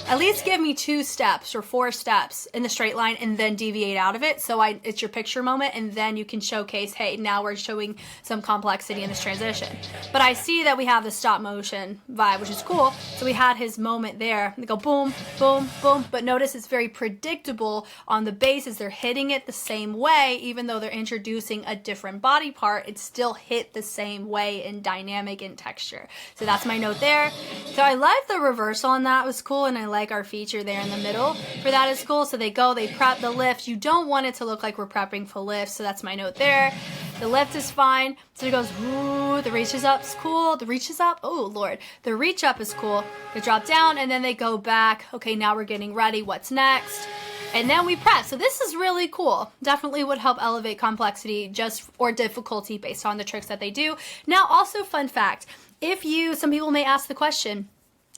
At least give me 2 steps or 4 steps in the straight line and then deviate out of it. So it's your picture moment, and then you can showcase, hey, now we're showing some complexity in this transition. But I see that we have the stop motion vibe, which is cool. So we had his moment there. They go boom, boom, boom. But notice it's very predictable on the bases. They're hitting it the same way, even though they're introducing a different body part. It's still hit the same way in dynamic and texture. So that's my note there. So I like the reversal on that. It was cool, and I like our feature there in the middle for that is cool. So they prep the lift. You don't want it to look like we're prepping for lift, so that's my note there. The lift is fine. So it goes, ooh, the reaches up is cool. The reaches up, oh Lord. The reach up is cool. They drop down and then they go back. Okay, now we're getting ready. What's next? And then we press. So this is really cool. Definitely would help elevate complexity or difficulty based on the tricks that they do. Now, also fun fact, some people may ask the question,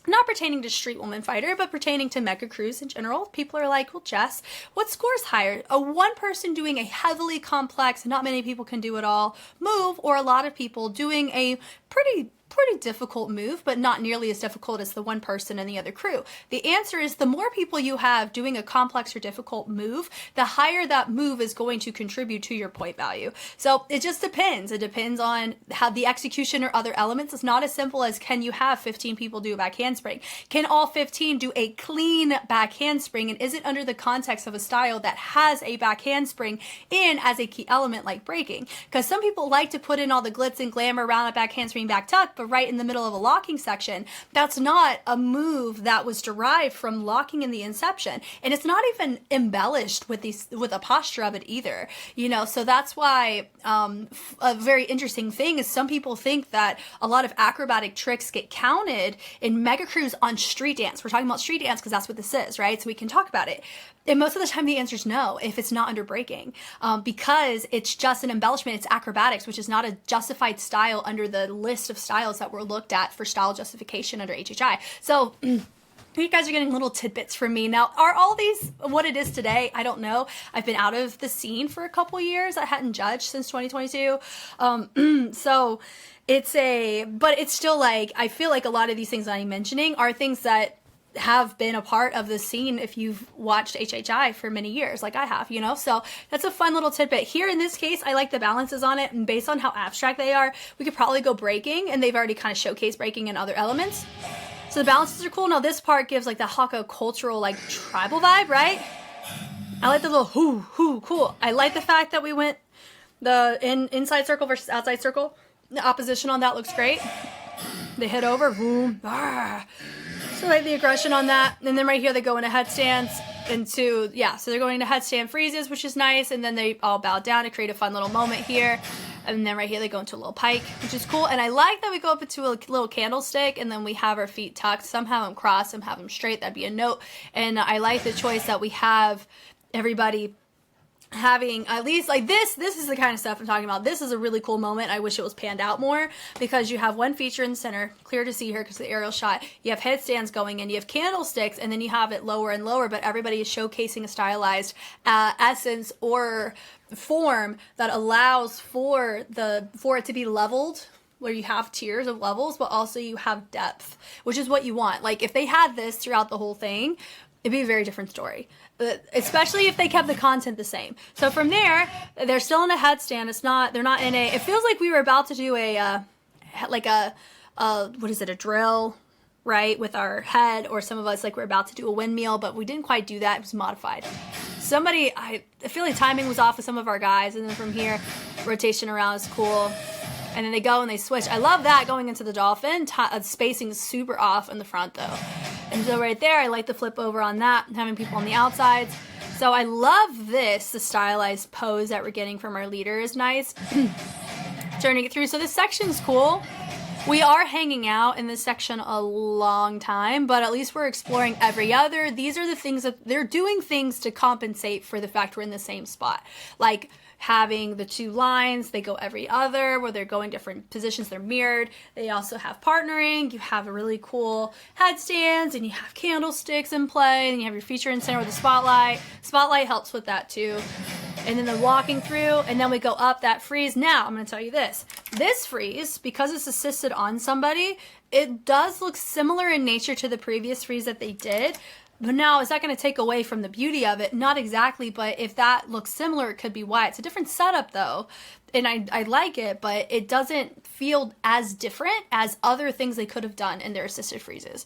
not pertaining to Street Woman Fighter, but pertaining to Mega Cruise in general. People are like, well, Jess, what scores higher? A one person doing a heavily complex, not many people can do it all move, or a lot of people doing a pretty difficult move, but not nearly as difficult as the one person and the other crew? The answer is the more people you have doing a complex or difficult move, the higher that move is going to contribute to your point value. So it just depends. It depends on how the execution or other elements. It's not as simple as, can you have 15 people do a back handspring? Can all 15 do a clean back handspring? And is it under the context of a style that has a back handspring in as a key element like breaking? Because some people like to put in all the glitz and glamour around a back handspring, back tuck, but right in the middle of a locking section, that's not a move that was derived from locking in the inception, and it's not even embellished with a posture of it either, so that's why a very interesting thing is some people think that a lot of acrobatic tricks get counted in Mega Cruise on street dance. We're talking about street dance because that's what this is, right? So we can talk about it. And most of the time the answer is no, if it's not under breaking, because it's just an embellishment. It's acrobatics, which is not a justified style under the list of styles that were looked at for style justification under HHI. So you guys are getting little tidbits from me. Now, are all these what it is today? I don't know. I've been out of the scene for a couple years. I hadn't judged since 2022. So but it's still like, I feel like a lot of these things that I'm mentioning are things that have been a part of the scene if you've watched HHI for many years like I have, so that's a fun little tidbit. Here in this case, I like the balances on it, and based on how abstract they are, we could probably go breaking, and they've already kind of showcased breaking and other elements. So the balances are cool. Now this part gives like the Haka cultural like tribal vibe, right? I like the little hoo, cool. I like the fact that we went the inside circle versus outside circle. The opposition on that looks great. They hit over, boom, So like the aggression on that. And then right here they go in a headstance. into, yeah, so they're going to headstand freezes, which is nice, and then they all bow down to create a fun little moment here. And then right here they go into a little pike, which is cool. And I like that we go up into a little candlestick, and then we have our feet tucked. Some have them crossed, some have them straight. That'd be a note. And I like the choice that we have everybody having at least like this is the kind of stuff I'm talking about. This is a really cool moment. I wish it was panned out more, because you have one feature in the center, clear to see here because the aerial shot. You have headstands going in, you have candlesticks, and then you have it lower and lower, but everybody is showcasing a stylized essence or form that allows for it to be leveled, where you have tiers of levels, but also you have depth, which is what you want. Like if they had this throughout the whole thing, it'd be a very different story, especially if they kept the content the same. So from there, they're still in a headstand. They're not in a, it feels like we were about to do a, what is it, a drill, right, with our head, or some of us like we're about to do a windmill, but we didn't quite do that. It was modified. I feel like timing was off with some of our guys, and then from here, rotation around is cool. And then they go and they switch. I love that going into the dolphin. Spacing is super off in the front though. And so right there, I like the flip over on that, having people on the outsides. So I love this. The stylized pose that we're getting from our leader is nice. Turning it through. So this section's cool. We are hanging out in this section a long time, but at least we're exploring every other. These are the things that they're doing, things to compensate for the fact we're in the same spot. Like having the two lines, they go every other, where they're going different positions, they're mirrored. They also have partnering. You have a really cool headstands, and you have candlesticks in play, and you have your feature in center with the spotlight. Spotlight helps with that too. And then the walking through, and then we go up that freeze. Now, I'm going to tell you this. This freeze, because it's assisted on somebody, it does look similar in nature to the previous freeze that they did. But now, is that going to take away from the beauty of it? Not exactly, but if that looks similar, it could be why. It's a different setup, though, and I like it, but it doesn't feel as different as other things they could have done in their assisted freezes.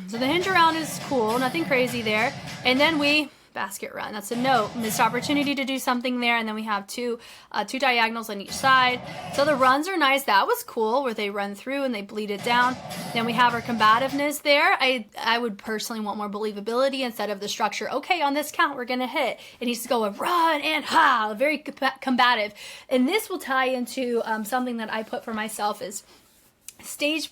So the hinge around is cool, nothing crazy there. And then we basket run. That's a note. Missed opportunity to do something there, and then we have two diagonals on each side. So the runs are nice. That was cool, where they run through and they bleed it down. Then we have our combativeness there. I would personally want more believability instead of the structure. Okay, on this count, we're going to hit. It needs to go a run and ha, very combative. And this will tie into something that I put for myself is stage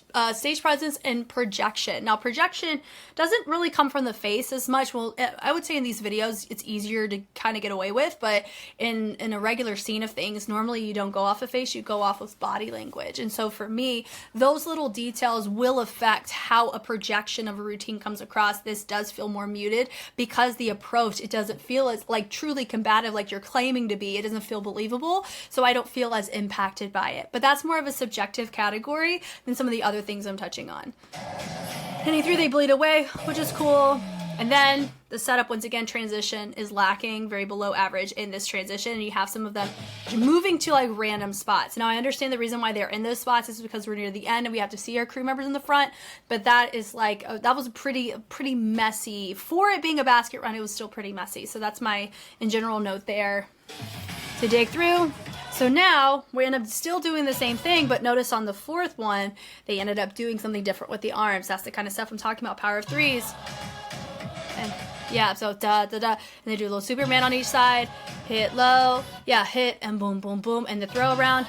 presence and projection. Now, projection doesn't really come from the face as much. Well, I would say in these videos, it's easier to kind of get away with, but in a regular scene of things, normally you don't go off of face, you go off of body language. And so for me, those little details will affect how a projection of a routine comes across. This does feel more muted because the approach, it doesn't feel as like truly combative like you're claiming to be. It doesn't feel believable, so I don't feel as impacted by it. But that's more of a subjective category than some of the other things I'm touching on. Hitting through, they bleed away, which is cool. And then the setup, once again, transition is lacking, very below average in this transition. And you have some of them moving to like random spots. Now, I understand the reason why they're in those spots is because we're near the end and we have to see our crew members in the front. But that is like, that was pretty messy. For it being a basket run, it was still pretty messy. So that's my, in general, note there to dig through. So now we end up still doing the same thing, but notice on the fourth one, they ended up doing something different with the arms. That's the kind of stuff I'm talking about, power of threes. And yeah, so da, da, da. And they do a little Superman on each side, hit low, yeah, hit, and boom, boom, boom, and the throw around.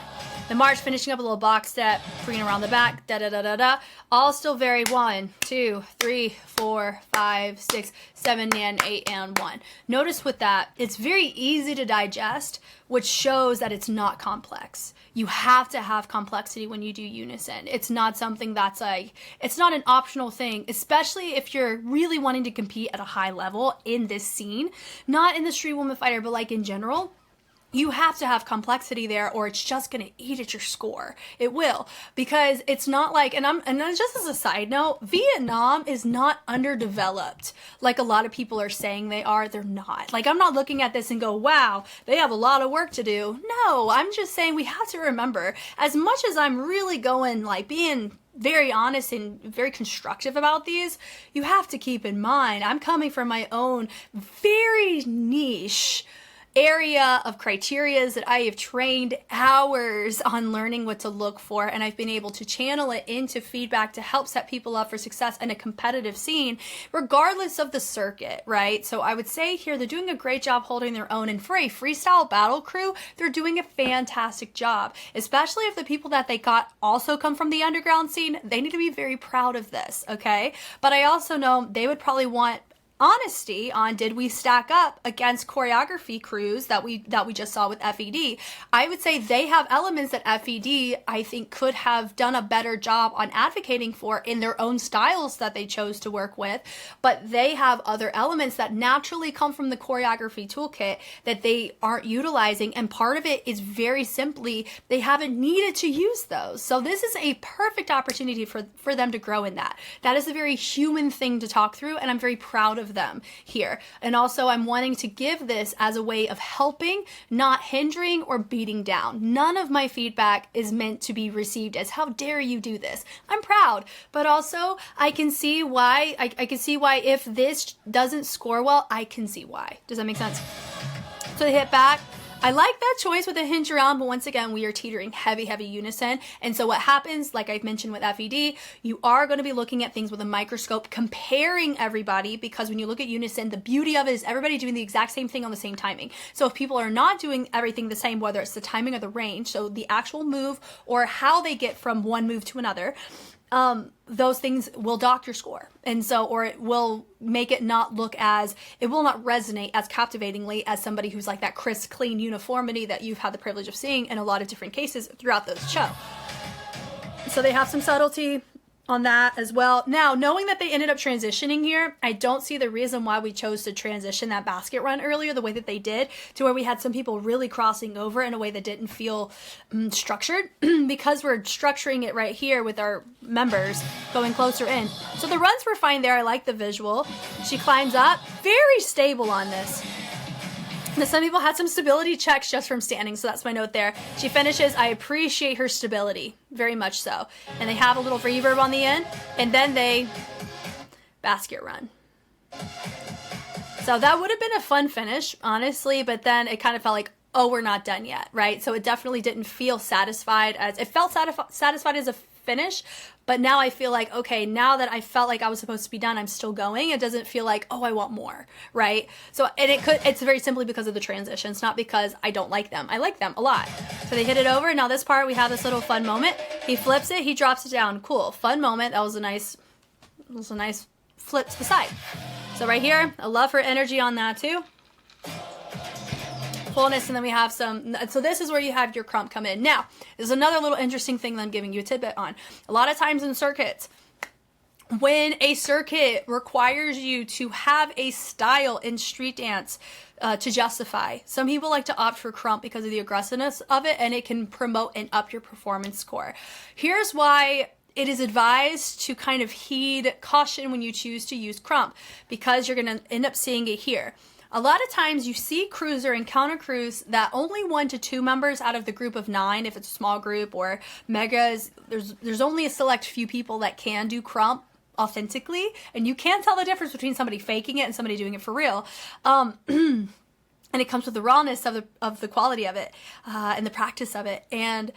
The march, finishing up a little box step, bringing around the back, da, da, da, da, da. All still very 1, 2, 3, 4, 5, 6, 7, and 8, and 1. Notice with that, it's very easy to digest, which shows that it's not complex. You have to have complexity when you do unison. It's not something that's like, it's not an optional thing, especially if you're really wanting to compete at a high level in this scene, not in the Street Woman Fighter, but like in general. You have to have complexity there, or it's just going to eat at your score. It will, because it's not like, and just as a side note, Vietnam is not underdeveloped like a lot of people are saying they are. They're not. Like, I'm not looking at this and go, wow, they have a lot of work to do. No, I'm just saying we have to remember, as much as I'm really going, like, being very honest and very constructive about these, you have to keep in mind, I'm coming from my own very niche area of criterias that I have trained hours on learning what to look for, and I've been able to channel it into feedback to help set people up for success in a competitive scene, regardless of the circuit, right? So I would say here they're doing a great job holding their own, and for a freestyle battle crew, they're doing a fantastic job, especially if the people that they got also come from the underground scene. They need to be very proud of this, okay? But I also know they would probably want honesty on, did we stack up against choreography crews that we just saw with F.E.D. I would say they have elements that F.E.D. I think could have done a better job on advocating for in their own styles that they chose to work with, but they have other elements that naturally come from the choreography toolkit that they aren't utilizing, and part of it is very simply they haven't needed to use those. So this is a perfect opportunity for them to grow in that. That is a very human thing to talk through, and I'm very proud of them here. And also I'm wanting to give this as a way of helping, not hindering or beating down. None of my feedback is meant to be received as, how dare you do this? I'm proud, but also I can see why, I can see why if this doesn't score well, I can see why. Does that make sense? So they hit back. I like that choice with a hinge around, but once again, we are teetering heavy unison. And so what happens, like I've mentioned with F.E.D., you are going to be looking at things with a microscope, comparing everybody, because when you look at unison, the beauty of it is everybody doing the exact same thing on the same timing. So if people are not doing everything the same, whether it's the timing or the range, so the actual move or how they get from one move to another, those things will dock your score. And so, or it will make it not look as, it will not resonate as captivatingly as somebody who's like that crisp, clean uniformity that you've had the privilege of seeing in a lot of different cases throughout the show. So they have some subtlety on that as well. Now, knowing that they ended up transitioning here, I don't see the reason why we chose to transition that basket run earlier the way that they did, to where we had some people really crossing over in a way that didn't feel structured, because we're structuring it right here with our members going closer in. So the runs were fine there. I like the visual. She climbs up, very stable on this. Now, some people had some stability checks just from standing, so that's my note there. She finishes, I appreciate her stability, very much so. And they have a little reverb on the end, and then they basket run. So that would have been a fun finish, honestly, but then it kind of felt like, oh, we're not done yet, right? So it definitely didn't feel satisfied as, it felt satisfied as a finish, but now I feel like, okay, now that I felt like I was supposed to be done, I'm still going. It doesn't feel like, oh, I want more, right? So, and it's very simply because of the transitions, not because I don't like them. I like them a lot. So they hit it over. Now this part, we have this little fun moment. He flips it, he drops it down. Cool, fun moment. That was a nice flip to the side. So right here, I love her energy on that too. Fullness, and then we have some, so this is where you have your crump come in. Now, there's another little interesting thing that I'm giving you a tidbit on. A lot of times in circuits, when a circuit requires you to have a style in street dance to justify, some people like to opt for crump because of the aggressiveness of it, and it can promote and up your performance score. Here's why it is advised to kind of heed caution when you choose to use crump, because you're going to end up seeing it here. A lot of times you see crews or encounter crews that only 1 to 2 members out of the group of 9, if it's a small group, or megas, there's only a select few people that can do crump authentically, and you can't tell the difference between somebody faking it and somebody doing it for real. And it comes with the rawness of the quality of it and the practice of it. And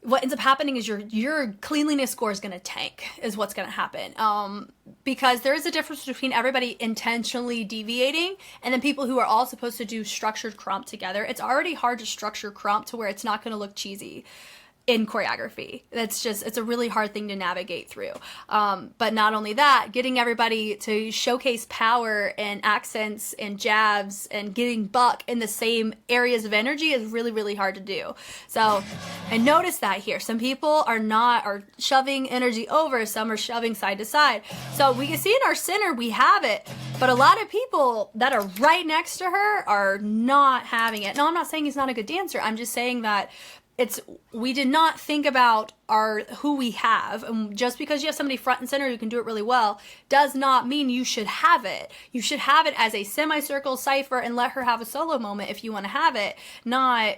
what ends up happening is your cleanliness score is going to tank, is what's going to happen. Because there is a difference between everybody intentionally deviating and then people who are all supposed to do structured crump together. It's already hard to structure crump to where it's not going to look cheesy in choreography. It's a really hard thing to navigate through. But not only that, getting everybody to showcase power and accents and jabs and getting buck in the same areas of energy is really, really hard to do. So, and notice that here, some people are shoving energy over, some are shoving side to side. So we can see in our center, we have it, but a lot of people that are right next to her are not having it. No, I'm not saying he's not a good dancer. I'm just saying that we did not think about who we have, and just because you have somebody front and center who can do it really well does not mean you should have it. You should have it as a semicircle cipher and let her have a solo moment if you want to have it, not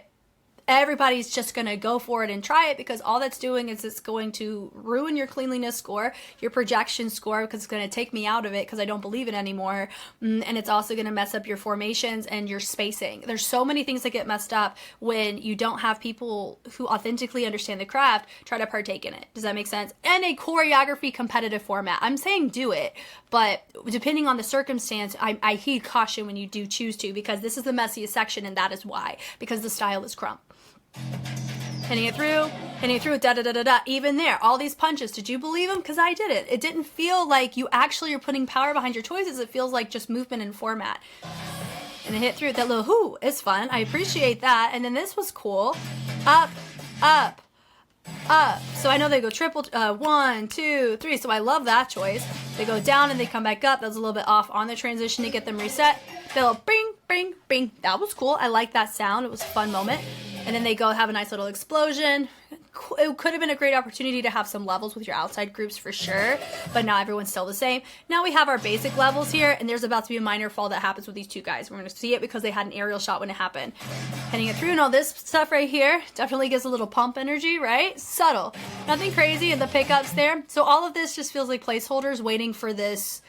everybody's just going to go for it and try it, because all that's doing is it's going to ruin your cleanliness score, your projection score, because it's going to take me out of it because I don't believe it anymore. And it's also going to mess up your formations and your spacing. There's so many things that get messed up when you don't have people who authentically understand the craft try to partake in it. Does that make sense? And a choreography competitive format. I'm saying do it, but depending on the circumstance, I heed caution when you do choose to, because this is the messiest section, and that is why, because the style is crump. Hitting it through, da da da da da. Even there, all these punches, did you believe them? Because I did it. It didn't feel like you actually are putting power behind your choices. It feels like just movement and format. And then hit through that little whoo. It's fun. I appreciate that. And then this was cool. Up, up, up. So I know they go triple, 1, 2, 3. So I love that choice. They go down and they come back up. That was a little bit off on the transition to get them reset. They little bing, bing, bing. That was cool. I like that sound. It was a fun moment. And then they go have a nice little explosion. It could have been a great opportunity to have some levels with your outside groups for sure, but now everyone's still the same. Now we have our basic levels here, and there's about to be a minor fall that happens with these two guys. We're going to see it because they had an aerial shot when it happened. Hitting it through, and all this stuff right here definitely gives a little pump energy, right? Subtle. Nothing crazy in the pickups there. So all of this just feels like placeholders waiting for this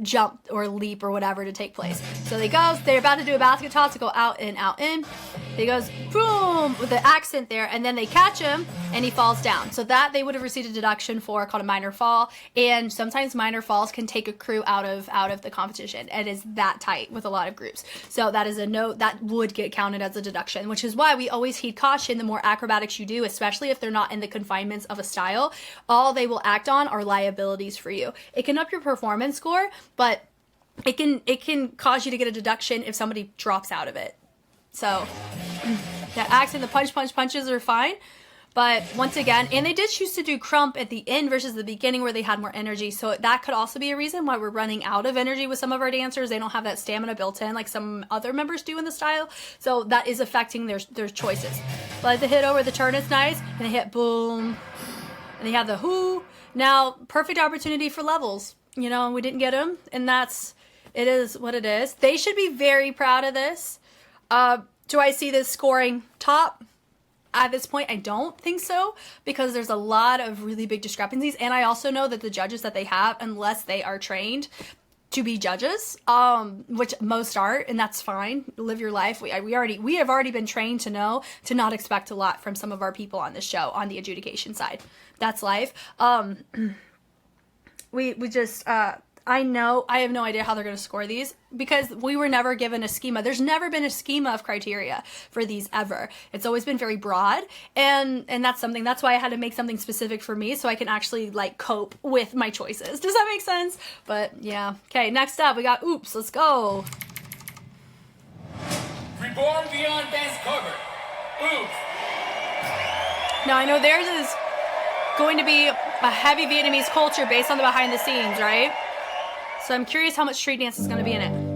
jump or leap or whatever to take place. So they're about to do a basket toss to go out and out in. He goes boom with the accent there, and then they catch him and he falls down. So that they would have received a deduction for, called a minor fall. And sometimes minor falls can take a crew out of the competition. It is that tight with a lot of groups. So that is a note that would get counted as a deduction, which is why we always heed caution. The more acrobatics you do, especially if they're not in the confinements of a style, all they will act on are liabilities for you. It can up your performance score, but it can cause you to get a deduction if somebody drops out of it. So that accent, the punches are fine. But once again, and they did choose to do crump at the end versus the beginning where they had more energy. So that could also be a reason why we're running out of energy with some of our dancers. They don't have that stamina built in like some other members do in the style. So that is affecting their choices. But the hit over the turn is nice. And they hit boom. And they have the whoo. Now, perfect opportunity for levels. You know, and we didn't get them. And it is what it is. They should be very proud of this. Do I see this scoring top? At this point, I don't think so, because there's a lot of really big discrepancies. And I also know that the judges that they have, unless they are trained to be judges, which most aren't, and that's fine. Live your life. We have already been trained to know to not expect a lot from some of our people on the show on the adjudication side. That's life. I have no idea how they're going to score these, because we were never given a schema. There's never been a schema of criteria for these ever. It's always been very broad, and that's why I had to make something specific for me so I can actually like cope with my choices. Does that make sense? But yeah. Okay, next up we got oops. Let's go. Reborn beyond dance cover. Oops. Now I know theirs is going to be a heavy Vietnamese culture based on the behind the scenes, right? So I'm curious how much street dance is going to be in it.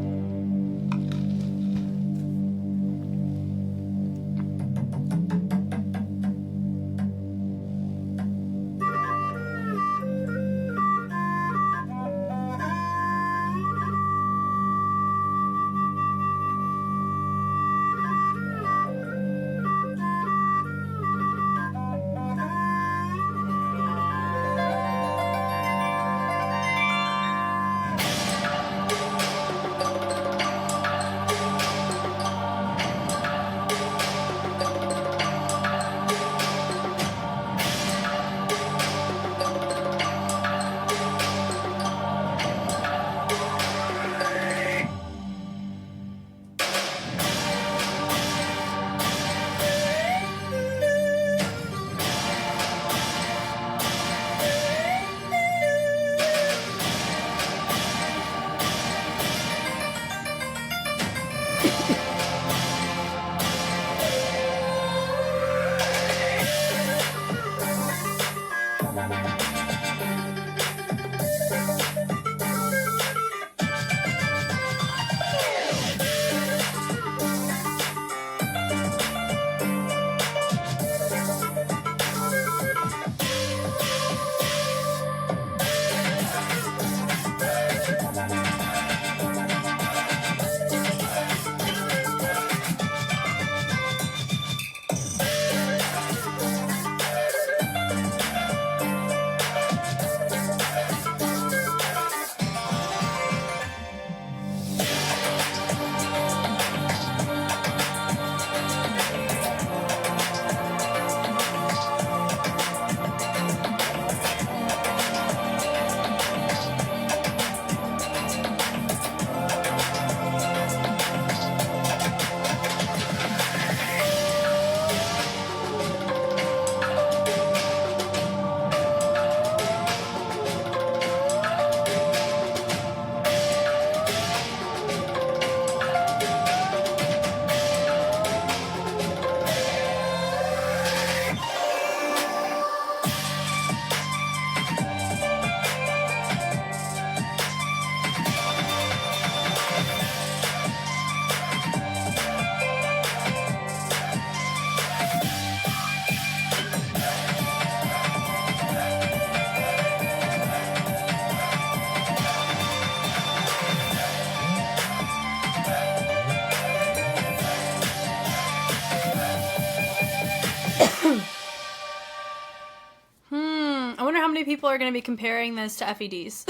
are going to be comparing this to F.E.Ds.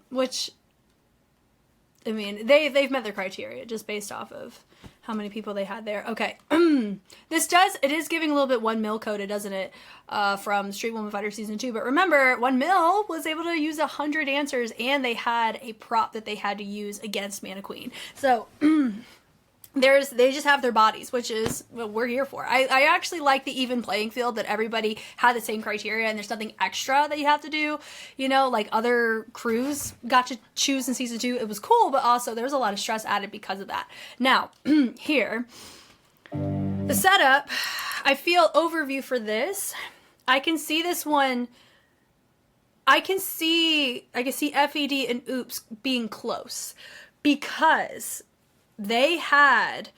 Which, I mean, they've met their criteria just based off of how many people they had there. Okay. It is giving a little bit 1 mil coded, doesn't it? From Street Woman Fighter Season 2. But remember, 1 mil was able to use 100 answers, and they had a prop that they had to use against Mana Queen. So, they just have their bodies, which is what we're here for. I actually like the even playing field, that everybody had the same criteria and there's nothing extra that you have to do, you know, like other crews got to choose in Season 2. It was cool, but also there was a lot of stress added because of that. Now, here, the setup, I feel overview for this, I can see this one, I can see F.E.D. and Oops being close, because they had,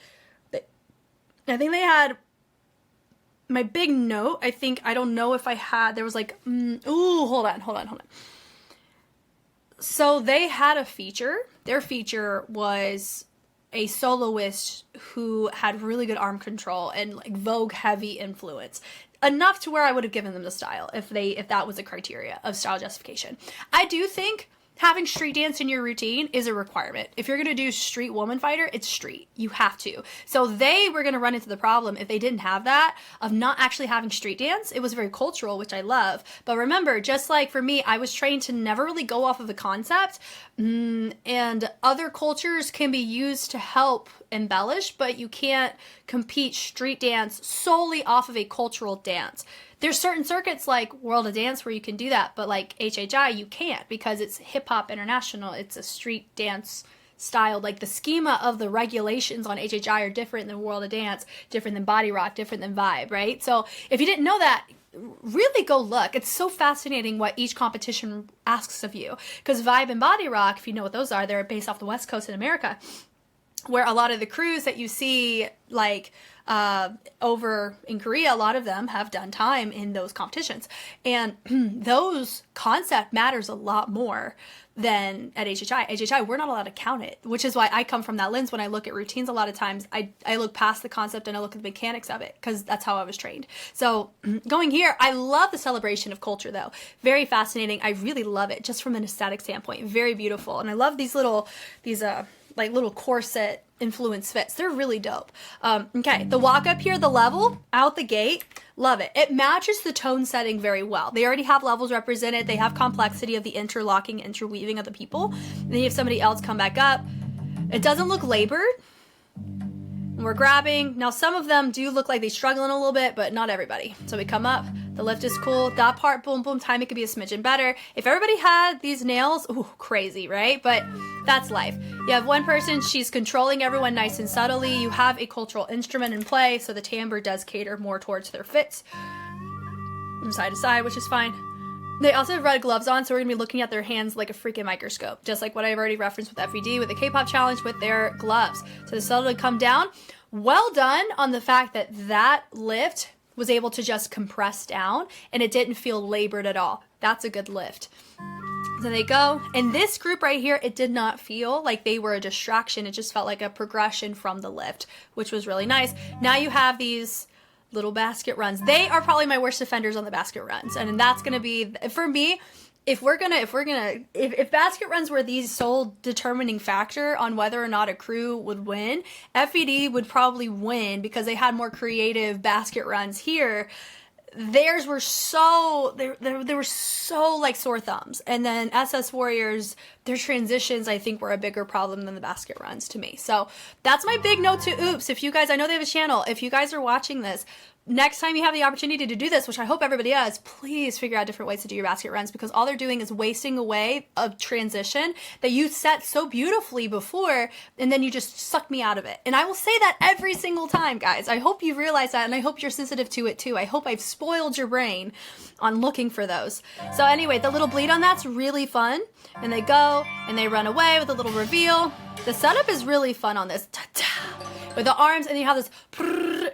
I think they had, my big note, I don't know if I had, there was like, hold on. So they had a feature. Their feature was a soloist who had really good arm control and like Vogue heavy influence. Enough to where I would have given them the style if that was a criteria of style justification. I do think having street dance in your routine is a requirement. If you're going to do Street Woman Fighter, it's street. You have to. So they were going to run into the problem, if they didn't have that, of not actually having street dance. It was very cultural, which I love. But remember, just like for me, I was trained to never really go off of the concept. And other cultures can be used to help embellish, but you can't compete street dance solely off of a cultural dance. There's certain circuits like World of Dance where you can do that, but like HHI, you can't, because it's hip hop international. It's a street dance style. Like the schema of the regulations on HHI are different than World of Dance, different than Body Rock, different than Vibe, right? So if you didn't know that, really go look. It's so fascinating what each competition asks of you. Because Vibe and Body Rock, if you know what those are, they're based off the West Coast in America, where a lot of the crews that you see, like over in Korea, a lot of them have done time in those competitions. And those concept matters a lot more than at HHI. HHI, we're not allowed to count it, which is why I come from that lens. When I look at routines, a lot of times I look past the concept and I look at the mechanics of it, because that's how I was trained. So going here, I love the celebration of culture though. Very fascinating. I really love it just from an aesthetic standpoint. Very beautiful. And I love these little corset influence fits. They're really dope. Okay, the walk up here, the level out the gate, love it. It matches the tone setting very well. They already have levels represented. They have complexity of the interlocking, interweaving of the people. And then you have somebody else come back up. It doesn't look labored. We're grabbing. Now some of them do look like they're struggling a little bit, but not everybody. So we come up. The lift is cool. That part, boom, boom, timing could be a smidgen better. If everybody had these nails, ooh, crazy, right? But that's life. You have one person, she's controlling everyone nice and subtly. You have a cultural instrument in play, so the timbre does cater more towards their fits. From side to side, which is fine. They also have red gloves on, so we're going to be looking at their hands like a freaking microscope, just like what I've already referenced with F.E.D. with the K-pop challenge with their gloves. So the subtly come down. Well done on the fact that that lift was able to just compress down and it didn't feel labored at all. That's a good lift. So they go. In this group right here, it did not feel like they were a distraction. It just felt like a progression from the lift, which was really nice. Now you have these little basket runs. They are probably my worst offenders on the basket runs. And that's going to be, for me, if basket runs were the sole determining factor on whether or not a crew would win, F.E.D. would probably win because they had more creative basket runs here. Theirs were so, they were so like sore thumbs. And then SSWARRIORZ, their transitions, I think, were a bigger problem than the basket runs to me. So that's my big note to Oops. If you guys, I know they have a channel. If you guys are watching this, next time you have the opportunity to do this, which I hope everybody does, please figure out different ways to do your basket runs, because all they're doing is wasting away a transition that you set so beautifully before, and then you just suck me out of it. And I will say that every single time, guys. I hope you realize that, and I hope you're sensitive to it too. I hope I've spoiled your brain on looking for those. So anyway, the little bleed on that's really fun. And they go, and they run away with a little reveal. The setup is really fun on this. Ta-ta. With the arms, and you have this,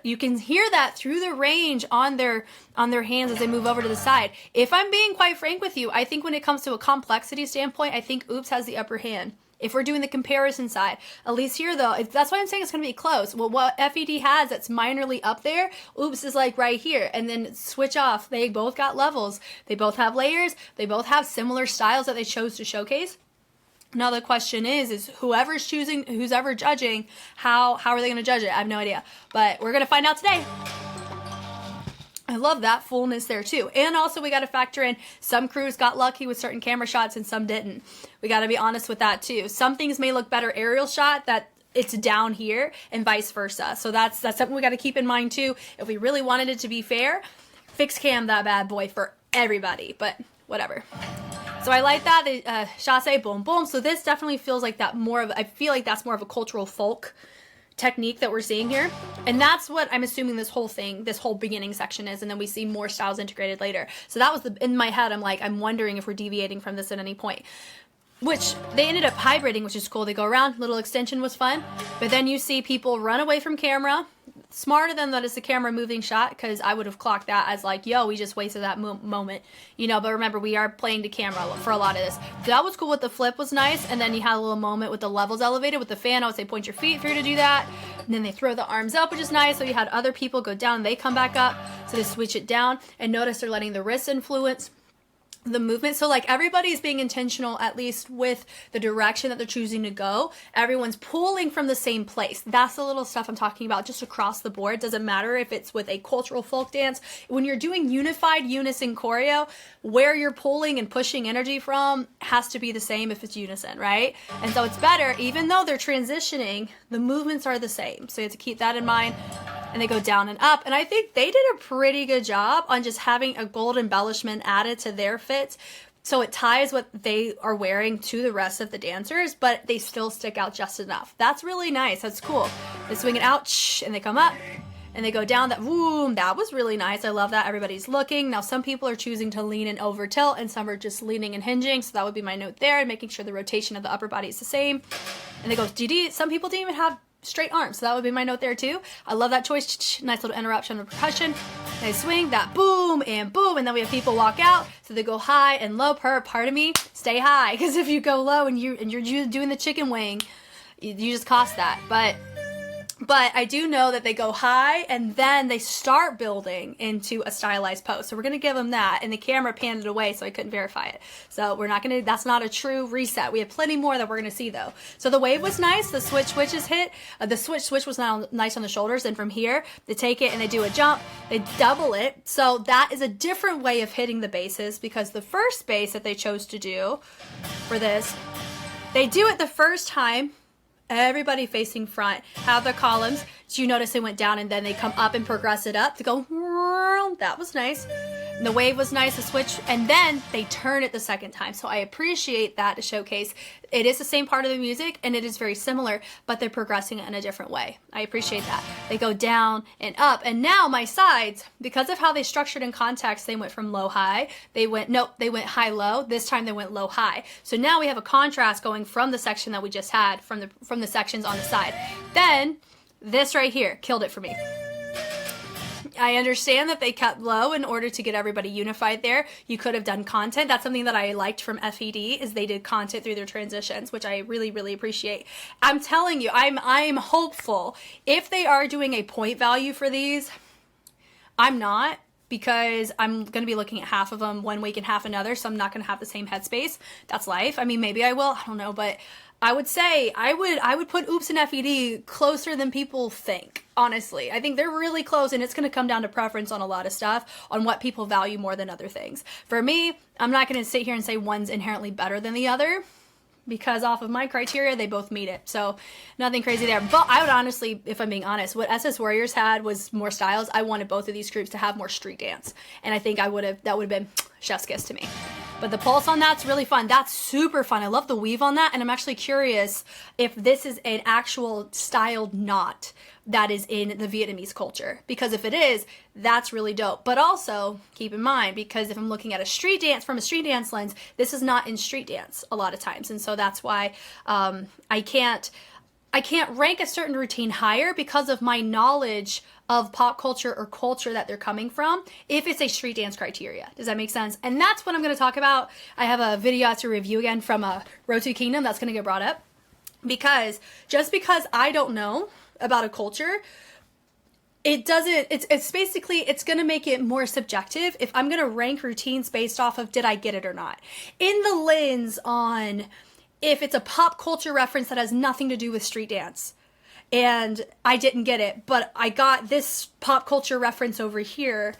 you can hear that through the range on their hands as they move over to the side. If I'm being quite frank with you, I think when it comes to a complexity standpoint, I think Oops has the upper hand. if we're doing the comparison side. At least here though, that's why I'm saying it's going to be close. Well, what F.E.D has that's minorly up there, Oops is like right here. And then switch off. They both got levels. They both have layers. They both have similar styles that they chose to showcase. Now the question is whoever's choosing, who's ever judging, how are they going to judge it? I have no idea. But we're going to find out today. I love that fullness there too. And also we got to factor in some crews got lucky with certain camera shots and some didn't. We got to be honest with that too. Some things may look better aerial shot that it's down here and vice versa. So that's something we got to keep in mind too. If we really wanted it to be fair, fix cam that bad boy for everybody, but whatever. So I like that. They chasse, boom, boom. So this definitely feels like that more of, I feel like that's more of a cultural folk technique that we're seeing here. And that's what I'm assuming this whole thing, this whole beginning section is. And then we see more styles integrated later. So that was in my head, I'm wondering if we're deviating from this at any point. Which they ended up hybriding, which is cool. They go around, little extension was fun. But then you see people run away from camera. Smarter than that is the camera moving shot, because I would have clocked that as like, yo, we just wasted that moment, you know. But remember, we are playing to camera for a lot of this. That was cool. With the flip was nice, and then you had a little moment with the levels elevated with the fan. I would say point your feet through to do that, and then they throw the arms up, which is nice. So you had other people go down, they come back up, so they switch it down, and notice they're letting the wrists influence the movement. So like everybody's being intentional, at least with the direction that they're choosing to go. Everyone's pulling from the same place. That's the little stuff I'm talking about just across the board. Doesn't matter if it's with a cultural folk dance. When you're doing unified unison choreo, where you're pulling and pushing energy from has to be the same if it's unison, right? And so it's better, even though they're transitioning, the movements are the same. So you have to keep that in mind. And they go down and up. And I think they did a pretty good job on just having a gold embellishment added to their fits. So it ties what they are wearing to the rest of the dancers, but they still stick out just enough. That's really nice. That's cool. They swing it out, and they come up, and they go down. That boom, that was really nice. I love that. Everybody's looking. Now some people are choosing to lean and over tilt, and some are just leaning and hinging. So that would be my note there, and making sure the rotation of the upper body is the same. And they go GD. Some people didn't even have straight arms, so that would be my note there too. I love that choice. Nice little interruption of percussion. They swing that boom, and then we have people walk out, so they go high and low. Part of me stay high, because if you go low and you're doing the chicken wing, you just cost that. But I do know that they go high and then they start building into a stylized pose. So we're going to give them that. And the camera panned it away, so I couldn't verify it. So we're not going to, that's not a true reset. We have plenty more that we're going to see though. So the wave was nice. The switch is hit. The switch was now nice on the shoulders. And from here, they take it and they do a jump. They double it. So that is a different way of hitting the bases, because the first base that they chose to do for this, they do it the first time. Everybody facing front, have the columns. So you notice they went down and then they come up and progress it up to go. That was nice. And the wave was nice, the switch, and then they turn it the second time. So I appreciate that to showcase. It is the same part of the music and it is very similar, but they're progressing it in a different way. I appreciate that. They go down and up. And now my sides, because of how they structured in context, they went from low high. They went high low. This time they went low high. So now we have a contrast going from the section that we just had from the sections on the side. Then this right here killed it for me. I understand that they kept low in order to get everybody unified there. You could have done content. That's something that I liked from F.E.D. is they did content through their transitions, which I really, really appreciate. I'm telling you, I'm hopeful. If they are doing a point value for these, I'm not, because I'm going to be looking at half of them one week and half another, so I'm not going to have the same headspace. That's life. I mean, maybe I will. I don't know, but I would say I would put Oops and F.E.D. closer than people think, honestly. I think they're really close, and it's going to come down to preference on a lot of stuff, on what people value more than other things. For me, I'm not going to sit here and say one's inherently better than the other, because off of my criteria, they both meet it. So nothing crazy there. But I would honestly, if I'm being honest, what SSWARRIORZ had was more styles. I wanted both of these groups to have more street dance. And I think that would have been chef's kiss to me. But the pulse on that's really fun. That's super fun. I love the weave on that. And I'm actually curious if this is an actual styled knot that is in the Vietnamese culture. Because if it is, that's really dope. But also, keep in mind, because if I'm looking at a street dance from a street dance lens, this is not in street dance a lot of times. And so that's why I can't rank a certain routine higher because of my knowledge of pop culture or culture that they're coming from, if it's a street dance criteria. Does that make sense? And that's what I'm going to talk about. I have a video to review again from Road to Kingdom that's going to get brought up. because just because I don't know about a culture, it's basically, it's going to make it more subjective if I'm going to rank routines based off of did I get it or not. In the lens on if it's a pop culture reference that has nothing to do with street dance and I didn't get it, but I got this pop culture reference over here,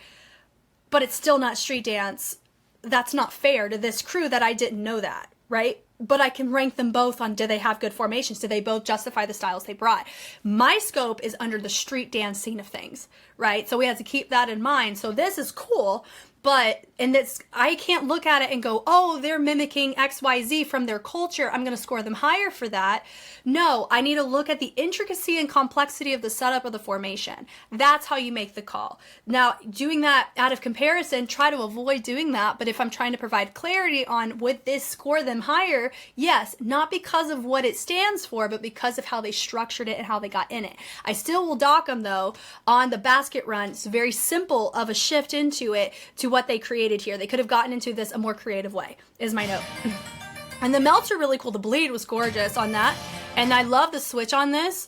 but it's still not street dance, that's not fair to this crew that I didn't know that, right? But I can rank them both on, do they have good formations? Do they both justify the styles they brought? My scope is under the street dance scene of things, right? So we have to keep that in mind. So this is cool, but, and it's, I can't look at it and go, oh, they're mimicking XYZ from their culture, I'm going to score them higher for that. No, I need to look at the intricacy and complexity of the setup of the formation. That's how you make the call. Now, doing that out of comparison, try to avoid doing that. But if I'm trying to provide clarity on would this score them higher, yes, not because of what it stands for, but because of how they structured it and how they got in it. I still will dock them though on the basket run. It's very simple of a shift into it to what they created here. They could have gotten into this a more creative way, is my note. And the melts are really cool. The bleed was gorgeous on that. And I love the switch on this.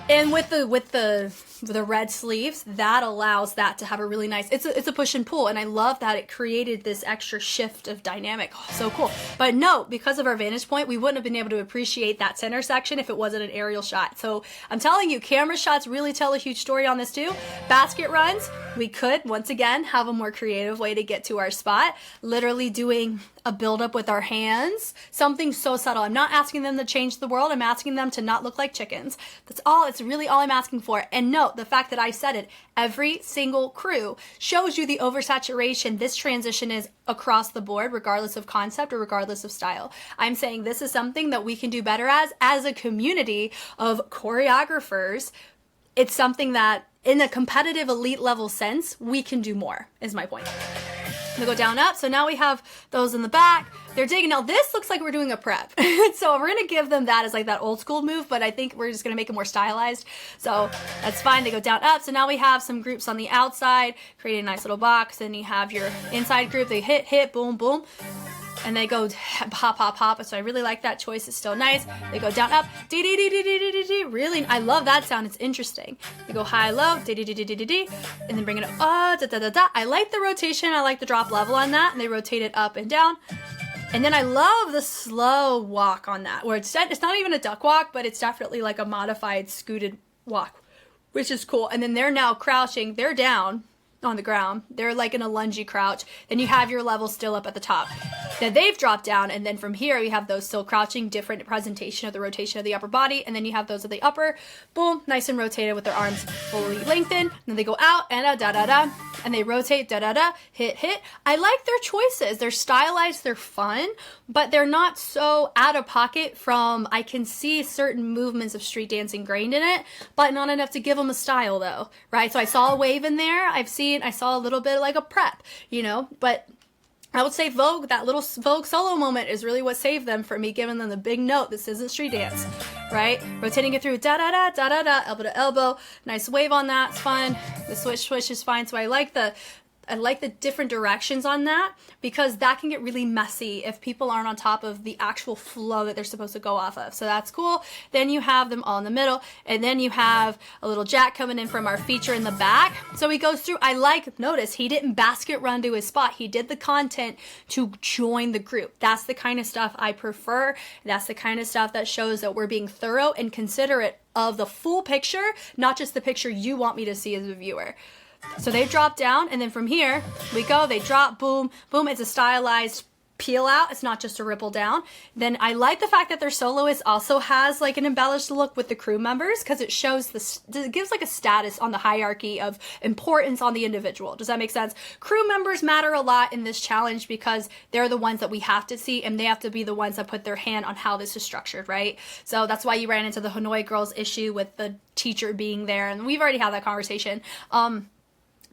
And with the red sleeves, that allows that to have a really nice, it's a push and pull. And I love that it created this extra shift of dynamic. Oh, so cool. But no, because of our vantage point, we wouldn't have been able to appreciate that center section if it wasn't an aerial shot. So I'm telling you, camera shots really tell a huge story on this too. Basket runs, we could, once again, have a more creative way to get to our spot. Literally doing a build-up with our hands, something so subtle. I'm not asking them to change the world. I'm asking them to not look like chickens. That's all. It's really all I'm asking for. And note the fact that I said it, every single crew shows you the oversaturation this transition is across the board, regardless of concept or regardless of style. I'm saying this is something that we can do better as a community of choreographers. It's something that in a competitive elite level sense, we can do more, is my point. They go down, up. So now we have those in the back. They're digging. Now this looks like we're doing a prep. So we're going to give them that as like that old school move, but I think we're just going to make it more stylized. So that's fine. They go down, up. So now we have some groups on the outside, creating a nice little box. Then you have your inside group. They hit, boom, boom. And they go pop, pop, pop. So I really like that choice. It's still nice. They go down, up, dee, dee, dee, dee, dee, dee, dee. Really, I love that sound. It's interesting. They go high, low, dee, dee, dee, dee, dee, dee, and then bring it up, da, da, da, da. I like the rotation. I like the drop level on that. And they rotate it up and down. And then I love the slow walk on that, where it's not even a duck walk, but it's definitely like a modified scooted walk, which is cool. And then they're now crouching. They're down on the ground. They're like in a lungy crouch. Then you have your level still up at the top. Then they've dropped down, and then from here you have those still crouching, different presentation of the rotation of the upper body, and then you have those of the upper, boom, nice and rotated with their arms fully lengthened. And then they go out and da da da, and they rotate da da da, hit hit. I like their choices. They're stylized, they're fun, but they're not so out of pocket from, I can see certain movements of street dance ingrained in it, but not enough to give them a style though, right? So I saw a wave in there. I saw a little bit like a prep, you know, but I would say Vogue, that little Vogue solo moment is really what saved them for me, giving them the big note. This isn't street dance, right? Rotating it through da-da-da, da-da-da, elbow to elbow. Nice wave on that. It's fun. The switch is fine. So I like the different directions on that, because that can get really messy if people aren't on top of the actual flow that they're supposed to go off of. So that's cool. Then you have them all in the middle, and then you have a little jack coming in from our feature in the back. So he goes through, notice he didn't basket run to his spot. He did the content to join the group. That's the kind of stuff I prefer. That's the kind of stuff that shows that we're being thorough and considerate of the full picture, not just the picture you want me to see as a viewer. So they drop down, and then from here we go, they drop, boom, boom. It's a stylized peel out. It's not just a ripple down. Then I like the fact that their soloist also has like an embellished look with the crew members, because it shows it gives like a status on the hierarchy of importance on the individual. Does that make sense? Crew members matter a lot in this challenge because they're the ones that we have to see, and they have to be the ones that put their hand on how this is structured, right? So that's why you ran into the Hanoi Girls issue with the teacher being there, and we've already had that conversation.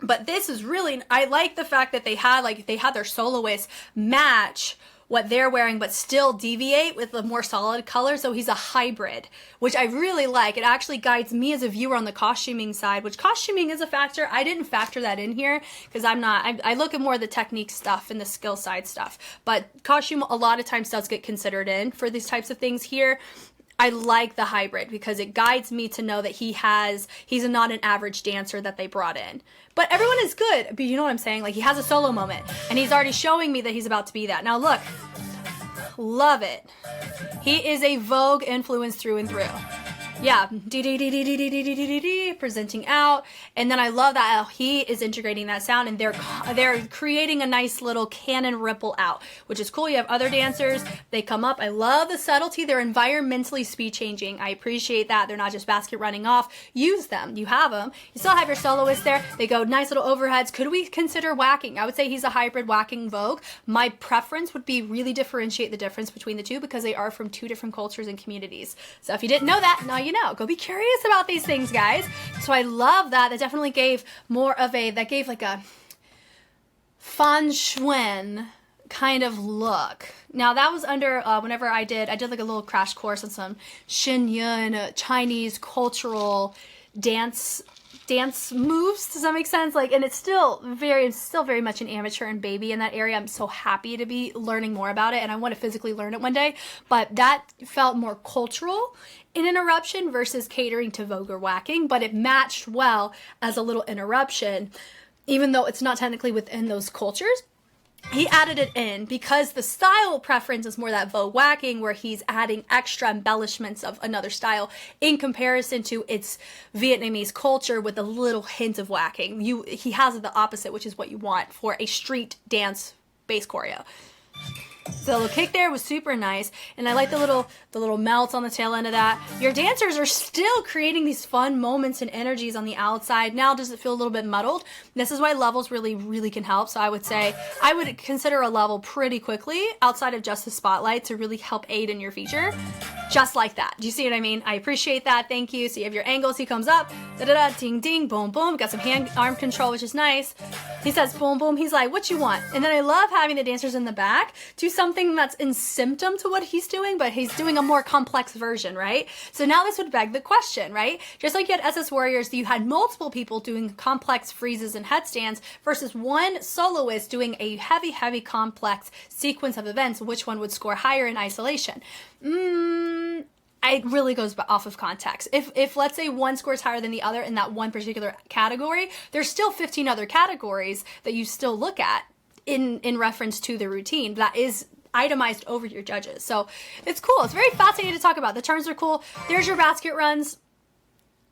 But this is really, I like the fact that they had their soloists match what they're wearing, but still deviate with a more solid color. So he's a hybrid, which I really like. It actually guides me as a viewer on the costuming side, which costuming is a factor. I didn't factor that in here because I look at more of the technique stuff and the skill side stuff. But costume a lot of times does get considered in for these types of things here. I like the hybrid because it guides me to know that he's not an average dancer that they brought in. But everyone is good. But you know what I'm saying? Like, he has a solo moment, and he's already showing me that he's about to be that. Now look, love it. He is a Vogue influence through and through. Yeah, presenting out, and then I love that he is integrating that sound, and they're creating a nice little cannon ripple out, which is cool. You have other dancers, they come up. I love the subtlety. They're environmentally speed changing. I appreciate that. They're not just basket running off. Use them. You have them. You still have your soloist there. They go nice little overheads. Could we consider whacking? I would say he's a hybrid whacking Vogue. My preference would be really differentiate the difference between the two because they are from two different cultures and communities. So if you didn't know that, now you know. Go be curious about these things, guys. So I love that. That definitely gave that gave like a fan shui kind of look. Now that was under whenever I did like a little crash course on some Shenyun Chinese cultural dance moves. Does that make sense? Like, and it's still very much an amateur and baby in that area. I'm so happy to be learning more about it, and I want to physically learn it one day. But that felt more cultural in interruption versus catering to Vogue or whacking, but it matched well as a little interruption, even though it's not technically within those cultures. He added it in because the style preference is more that Vogue whacking, where he's adding extra embellishments of another style in comparison to its Vietnamese culture with a little hint of whacking. He has the opposite, which is what you want for a street dance bass choreo. So the little kick there was super nice, and I like the little melts on the tail end of that. Your dancers are still creating these fun moments and energies on the outside. Now, does it feel a little bit muddled? This is why levels really, really can help. So I would say I would consider a level pretty quickly outside of just the spotlight to really help aid in your feature. Just like that. Do you see what I mean? I appreciate that. Thank you. So you have your angles. He comes up, da-da-da, ding, ding, boom, boom. Got some arm control, which is nice. He says, boom, boom. He's like, what you want? And then I love having the dancers in the back do something that's in symptom to what he's doing, but he's doing a more complex version, right? So now this would beg the question, right? Just like you had SSWARRIORZ, you had multiple people doing complex freezes and headstands versus one soloist doing a heavy, heavy, complex sequence of events. Which one would score higher in isolation? It really goes off of context. If let's say one scores higher than the other in that one particular category, there's still 15 other categories that you still look at in reference to the routine that is itemized over your judges. So it's cool. It's very fascinating to talk about. The turns are cool. There's your basket runs.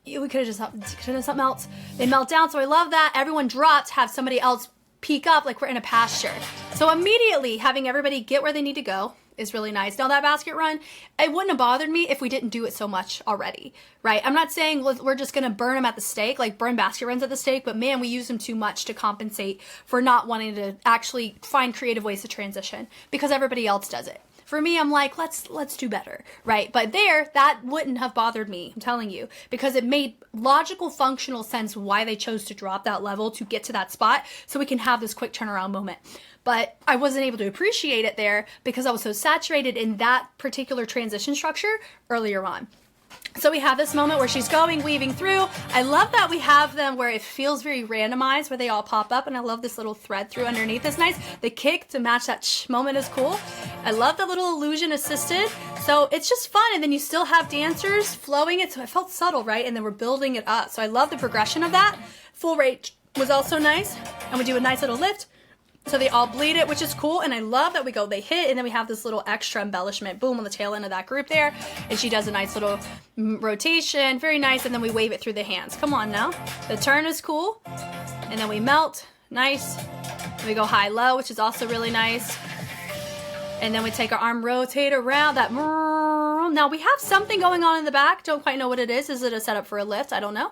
We could have done something else. They melt down, so I love that. Everyone dropped, have somebody else peek up like we're in a pasture. So immediately having everybody get where they need to go is really nice. Now that basket run, it wouldn't have bothered me if we didn't do it so much already, right? I'm not saying we're just going to burn them at the stake, like burn basket runs at the stake, but man, we use them too much to compensate for not wanting to actually find creative ways to transition because everybody else does it. For me, I'm like, let's do better, right? But that wouldn't have bothered me, I'm telling you, because it made logical, functional sense why they chose to drop that level to get to that spot so we can have this quick turnaround moment. But I wasn't able to appreciate it there because I was so saturated in that particular transition structure earlier on. So we have this moment where she's going, weaving through. I love that we have them where it feels very randomized, where they all pop up, and I love this little thread through underneath is nice. The kick to match that moment is cool. I love the little illusion assisted. So it's just fun, and then you still have dancers flowing it, so it felt subtle, right? And then we're building it up. So I love the progression of that. Full rate was also nice, and we do a nice little lift. So they all bleed it, which is cool, and I love that they hit, and then we have this little extra embellishment, boom, on the tail end of that group there, and she does a nice little rotation, very nice, and then we wave it through the hands. Come on now. The turn is cool, and then we melt, nice. We go high-low, which is also really nice, and then we take our arm, rotate around that. Now we have something going on in the back, don't quite know what it is. Is it a setup for a lift? I don't know.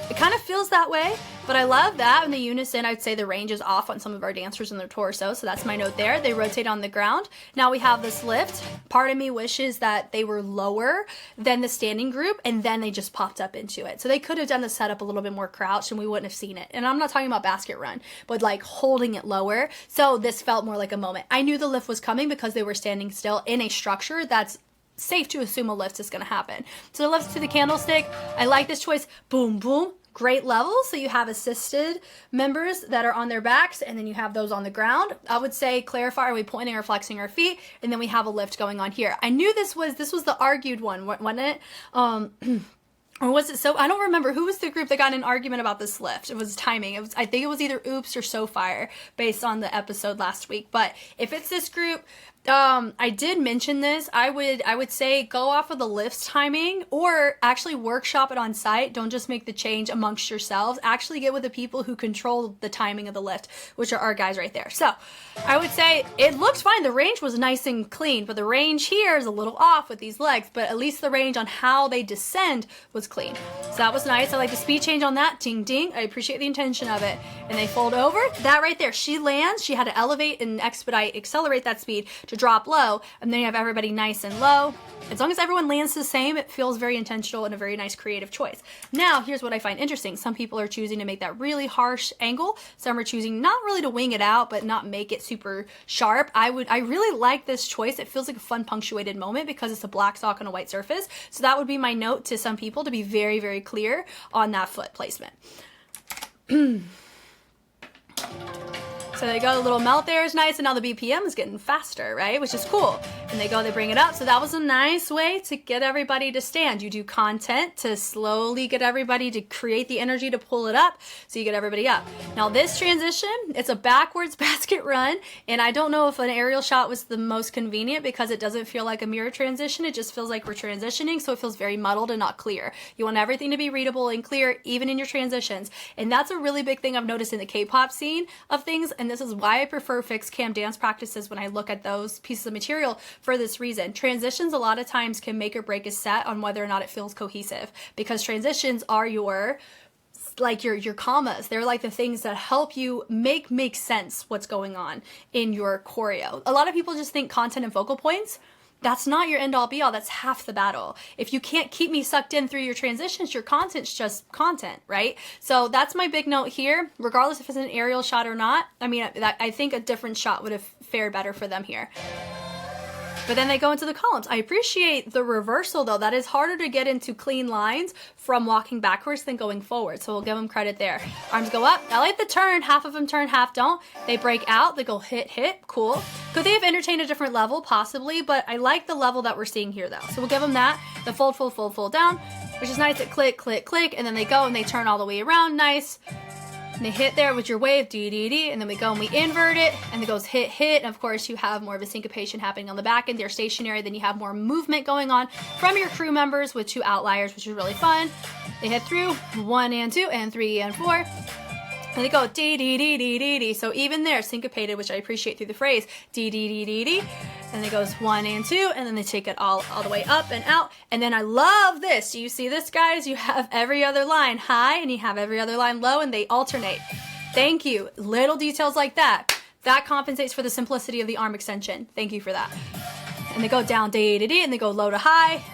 It kind of feels that way, but I love that. In the unison, I'd say the range is off on some of our dancers in their torso, so that's my note there. They rotate on the ground. Now we have this lift. Part of me wishes that they were lower than the standing group, and then they just popped up into it. So they could have done the setup a little bit more crouched, and we wouldn't have seen it. And I'm not talking about basket run, but like holding it lower. So this felt more like a moment. I knew the lift was coming because they were standing still in a structure that's safe to assume a lift is going to happen. So the lift to the candlestick, I like this choice. Boom, boom. great levels. So you have assisted members that are on their backs, and then you have those on the ground. I would say clarify, are we pointing or flexing our feet? And then we have a lift going on here. I knew this was the argued one, wasn't it? Or was it so? I don't remember who was the group that got in an argument about this lift. It was timing. I think it was either Oops or SoFire based on the episode last week. But if it's this group, I did mention this. I would say go off of the lift's timing, or actually workshop it on site. Don't just make the change amongst yourselves. Actually get with the people who control the timing of the lift, which are our guys right there. So I would say it looked fine. The range was nice and clean, but the range here is a little off with these legs, but at least the range on how they descend was clean. So that was nice. I like the speed change on that. Ding, ding. I appreciate the intention of it. And they fold over. That right there. She lands. She had to elevate and accelerate that speed to drop low, and then you have everybody nice and low. As long as everyone lands the same, it feels very intentional and a very nice creative choice. Now, here's what I find interesting. Some people are choosing to make that really harsh angle. Some are choosing not really to wing it out, but not make it super sharp. I really like this choice. It feels like a fun punctuated moment because it's a black sock on a white surface. So that would be my note to some people, to be very, very clear on that foot placement. So they go, a little melt there is nice, and now the BPM is getting faster, right? Which is cool. And they go, they bring it up. So that was a nice way to get everybody to stand. You do content to slowly get everybody to create the energy to pull it up, so you get everybody up. Now this transition, it's a backwards basket run, and I don't know if an aerial shot was the most convenient because it doesn't feel like a mirror transition. It just feels like we're transitioning, so it feels very muddled and not clear. You want everything to be readable and clear, even in your transitions. And that's a really big thing I've noticed in the K-pop scene of things, and this is why I prefer fixed cam dance practices when I look at those pieces of material for this reason. Transitions a lot of times can make or break a set on whether or not it feels cohesive, because transitions are your commas. They're like the things that help you make sense what's going on in your choreo. A lot of people just think content and focal points. That's not your end all be all. That's half the battle. If you can't keep me sucked in through your transitions, your content's just content, right? So that's my big note here, regardless if it's an aerial shot or not. I mean, I think a different shot would have fared better for them here. But then they go into the columns. I appreciate the reversal though. That is harder to get into clean lines from walking backwards than going forward. So we'll give them credit there. Arms go up. I like the turn. Half of them turn, half don't. They break out. They go hit, hit. Cool. Could they have entertained a different level? Possibly. But I like the level that we're seeing here though. So we'll give them that. The fold, fold, fold, fold down, which is nice. It click, click, click. And then they go and they turn all the way around. Nice. And they hit there with your wave, D, and then we go and we invert it, and it goes hit, hit, and of course you have more of a syncopation happening on the back end. They're stationary, then you have more movement going on from your crew members with 2 outliers, which is really fun. They hit through 1 and 2 and 3 and 4. And they go D. So even there, syncopated, which I appreciate through the phrase, D. And it goes 1 and 2, and then they take it all the way up and out. And then I love this. Do you see this, guys? You have every other line high, and you have every other line low, and they alternate. Thank you. Little details like that. That compensates for the simplicity of the arm extension. Thank you for that. And they go down D, and they go low to high.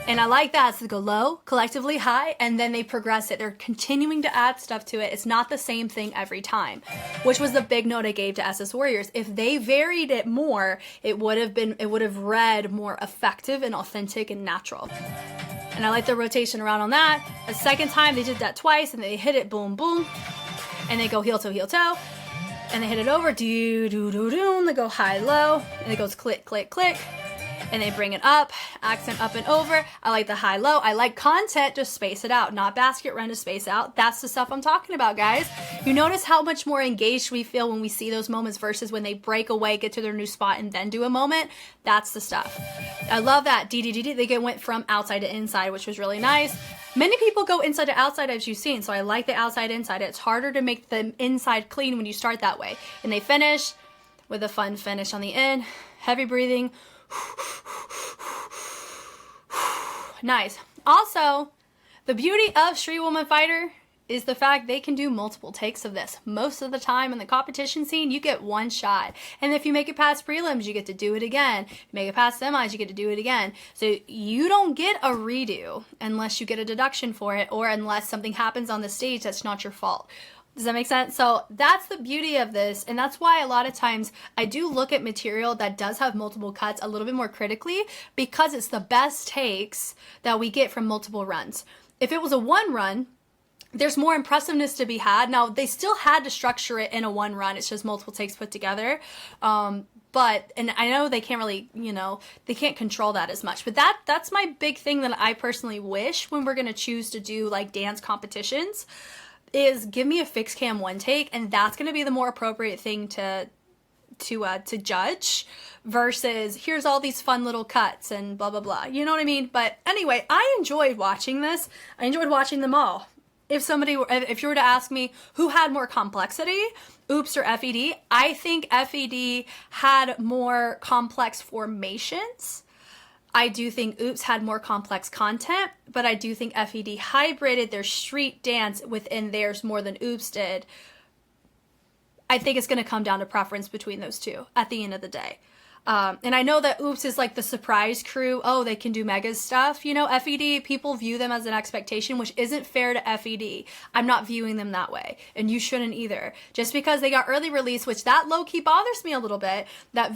And I like that. So they go low, collectively high, and then they progress it. They're continuing to add stuff to it. It's not the same thing every time, which was the big note I gave to SS Warriors. If they varied it more, it would have read more effective and authentic and natural. And I like the rotation around on that. A second time, they did that twice, and they hit it, boom, boom. And they go heel, toe. And they hit it over, do, and they go high, low. And it goes click, click, click. And they bring it up, accent up and over. I like the high, low. I like content, just space it out, not basket run to space out. That's the stuff I'm talking about, guys. You notice how much more engaged we feel when we see those moments versus when they break away, get to their new spot, and then do a moment. That's the stuff. I love that. They went from outside to inside, which was really nice. Many people go inside to outside, as you've seen, so I like the outside inside. It's harder to make the inside clean when you start that way. And they finish with a fun finish on the end. Heavy breathing. Nice. Also, the beauty of Street Woman Fighter is the fact they can do multiple takes of this. Most of the time in the competition scene, you get one shot. And if you make it past prelims, you get to do it again. If you make it past semis, you get to do it again. So you don't get a redo unless you get a deduction for it, or unless something happens on the stage that's not your fault. Does that make sense? So that's the beauty of this, and that's why a lot of times I do look at material that does have multiple cuts a little bit more critically, because it's the best takes that we get from multiple runs. If it was a one run, there's more impressiveness to be had. Now, they still had to structure it in a one run. It's just multiple takes put together. But, and I know they can't really, you know, they can't control that as much. But that's my big thing that I personally wish when we're going to choose to do like dance competitions is give me a fixed cam one take. And that's going to be the more appropriate thing to judge versus here's all these fun little cuts and blah, blah, blah. You know what I mean? But anyway, I enjoyed watching this. I enjoyed watching them all. If you were to ask me who had more complexity, Oops or F.E.D., I think F.E.D. had more complex formations. I do think Oops had more complex content, but I do think F.E.D. hybrided their street dance within theirs more than Oops did. I think it's going to come down to preference between those two at the end of the day. And I know that Oops is like the surprise crew. Oh, they can do mega stuff. You know, F.E.D., people view them as an expectation, which isn't fair to F.E.D. I'm not viewing them that way. And you shouldn't either. Just because they got early release, which that low-key bothers me a little bit, that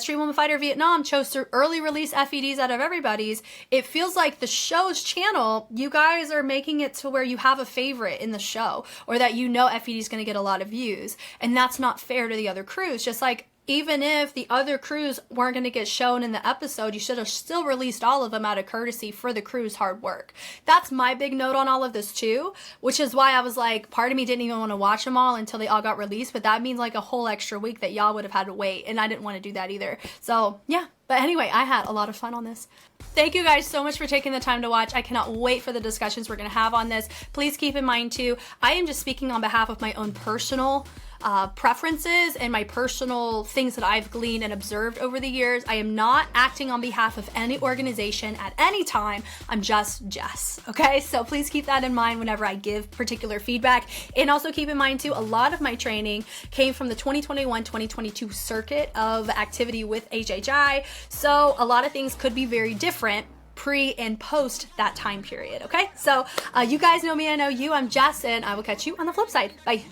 Street Woman Fighter Vietnam chose to early release F.E.Ds out of everybody's. It feels like the show's channel, you guys are making it to where you have a favorite in the show, or that you know F.E.D. is going to get a lot of views. And that's not fair to the other crews. Just like, even if the other crews weren't going to get shown in the episode, you should have still released all of them out of courtesy for the crew's hard work. That's my big note on all of this too, which is why I was like, part of me didn't even want to watch them all until they all got released, but that means like a whole extra week that y'all would have had to wait, and I didn't want to do that either. So yeah, but anyway, I had a lot of fun on this. Thank you guys so much for taking the time to watch. I cannot wait for the discussions we're going to have on this. Please keep in mind too, I am just speaking on behalf of my own personal preferences and my personal things that I've gleaned and observed over the years. I am not acting on behalf of any organization at any time. I'm just Jess, okay? So please keep that in mind whenever I give particular feedback. And also keep in mind too, a lot of my training came from the 2021-2022 circuit of activity with HHI. So a lot of things could be very different pre and post that time period, okay? So you guys know me, I know you. I'm Jess, and I will catch you on the flip side. Bye.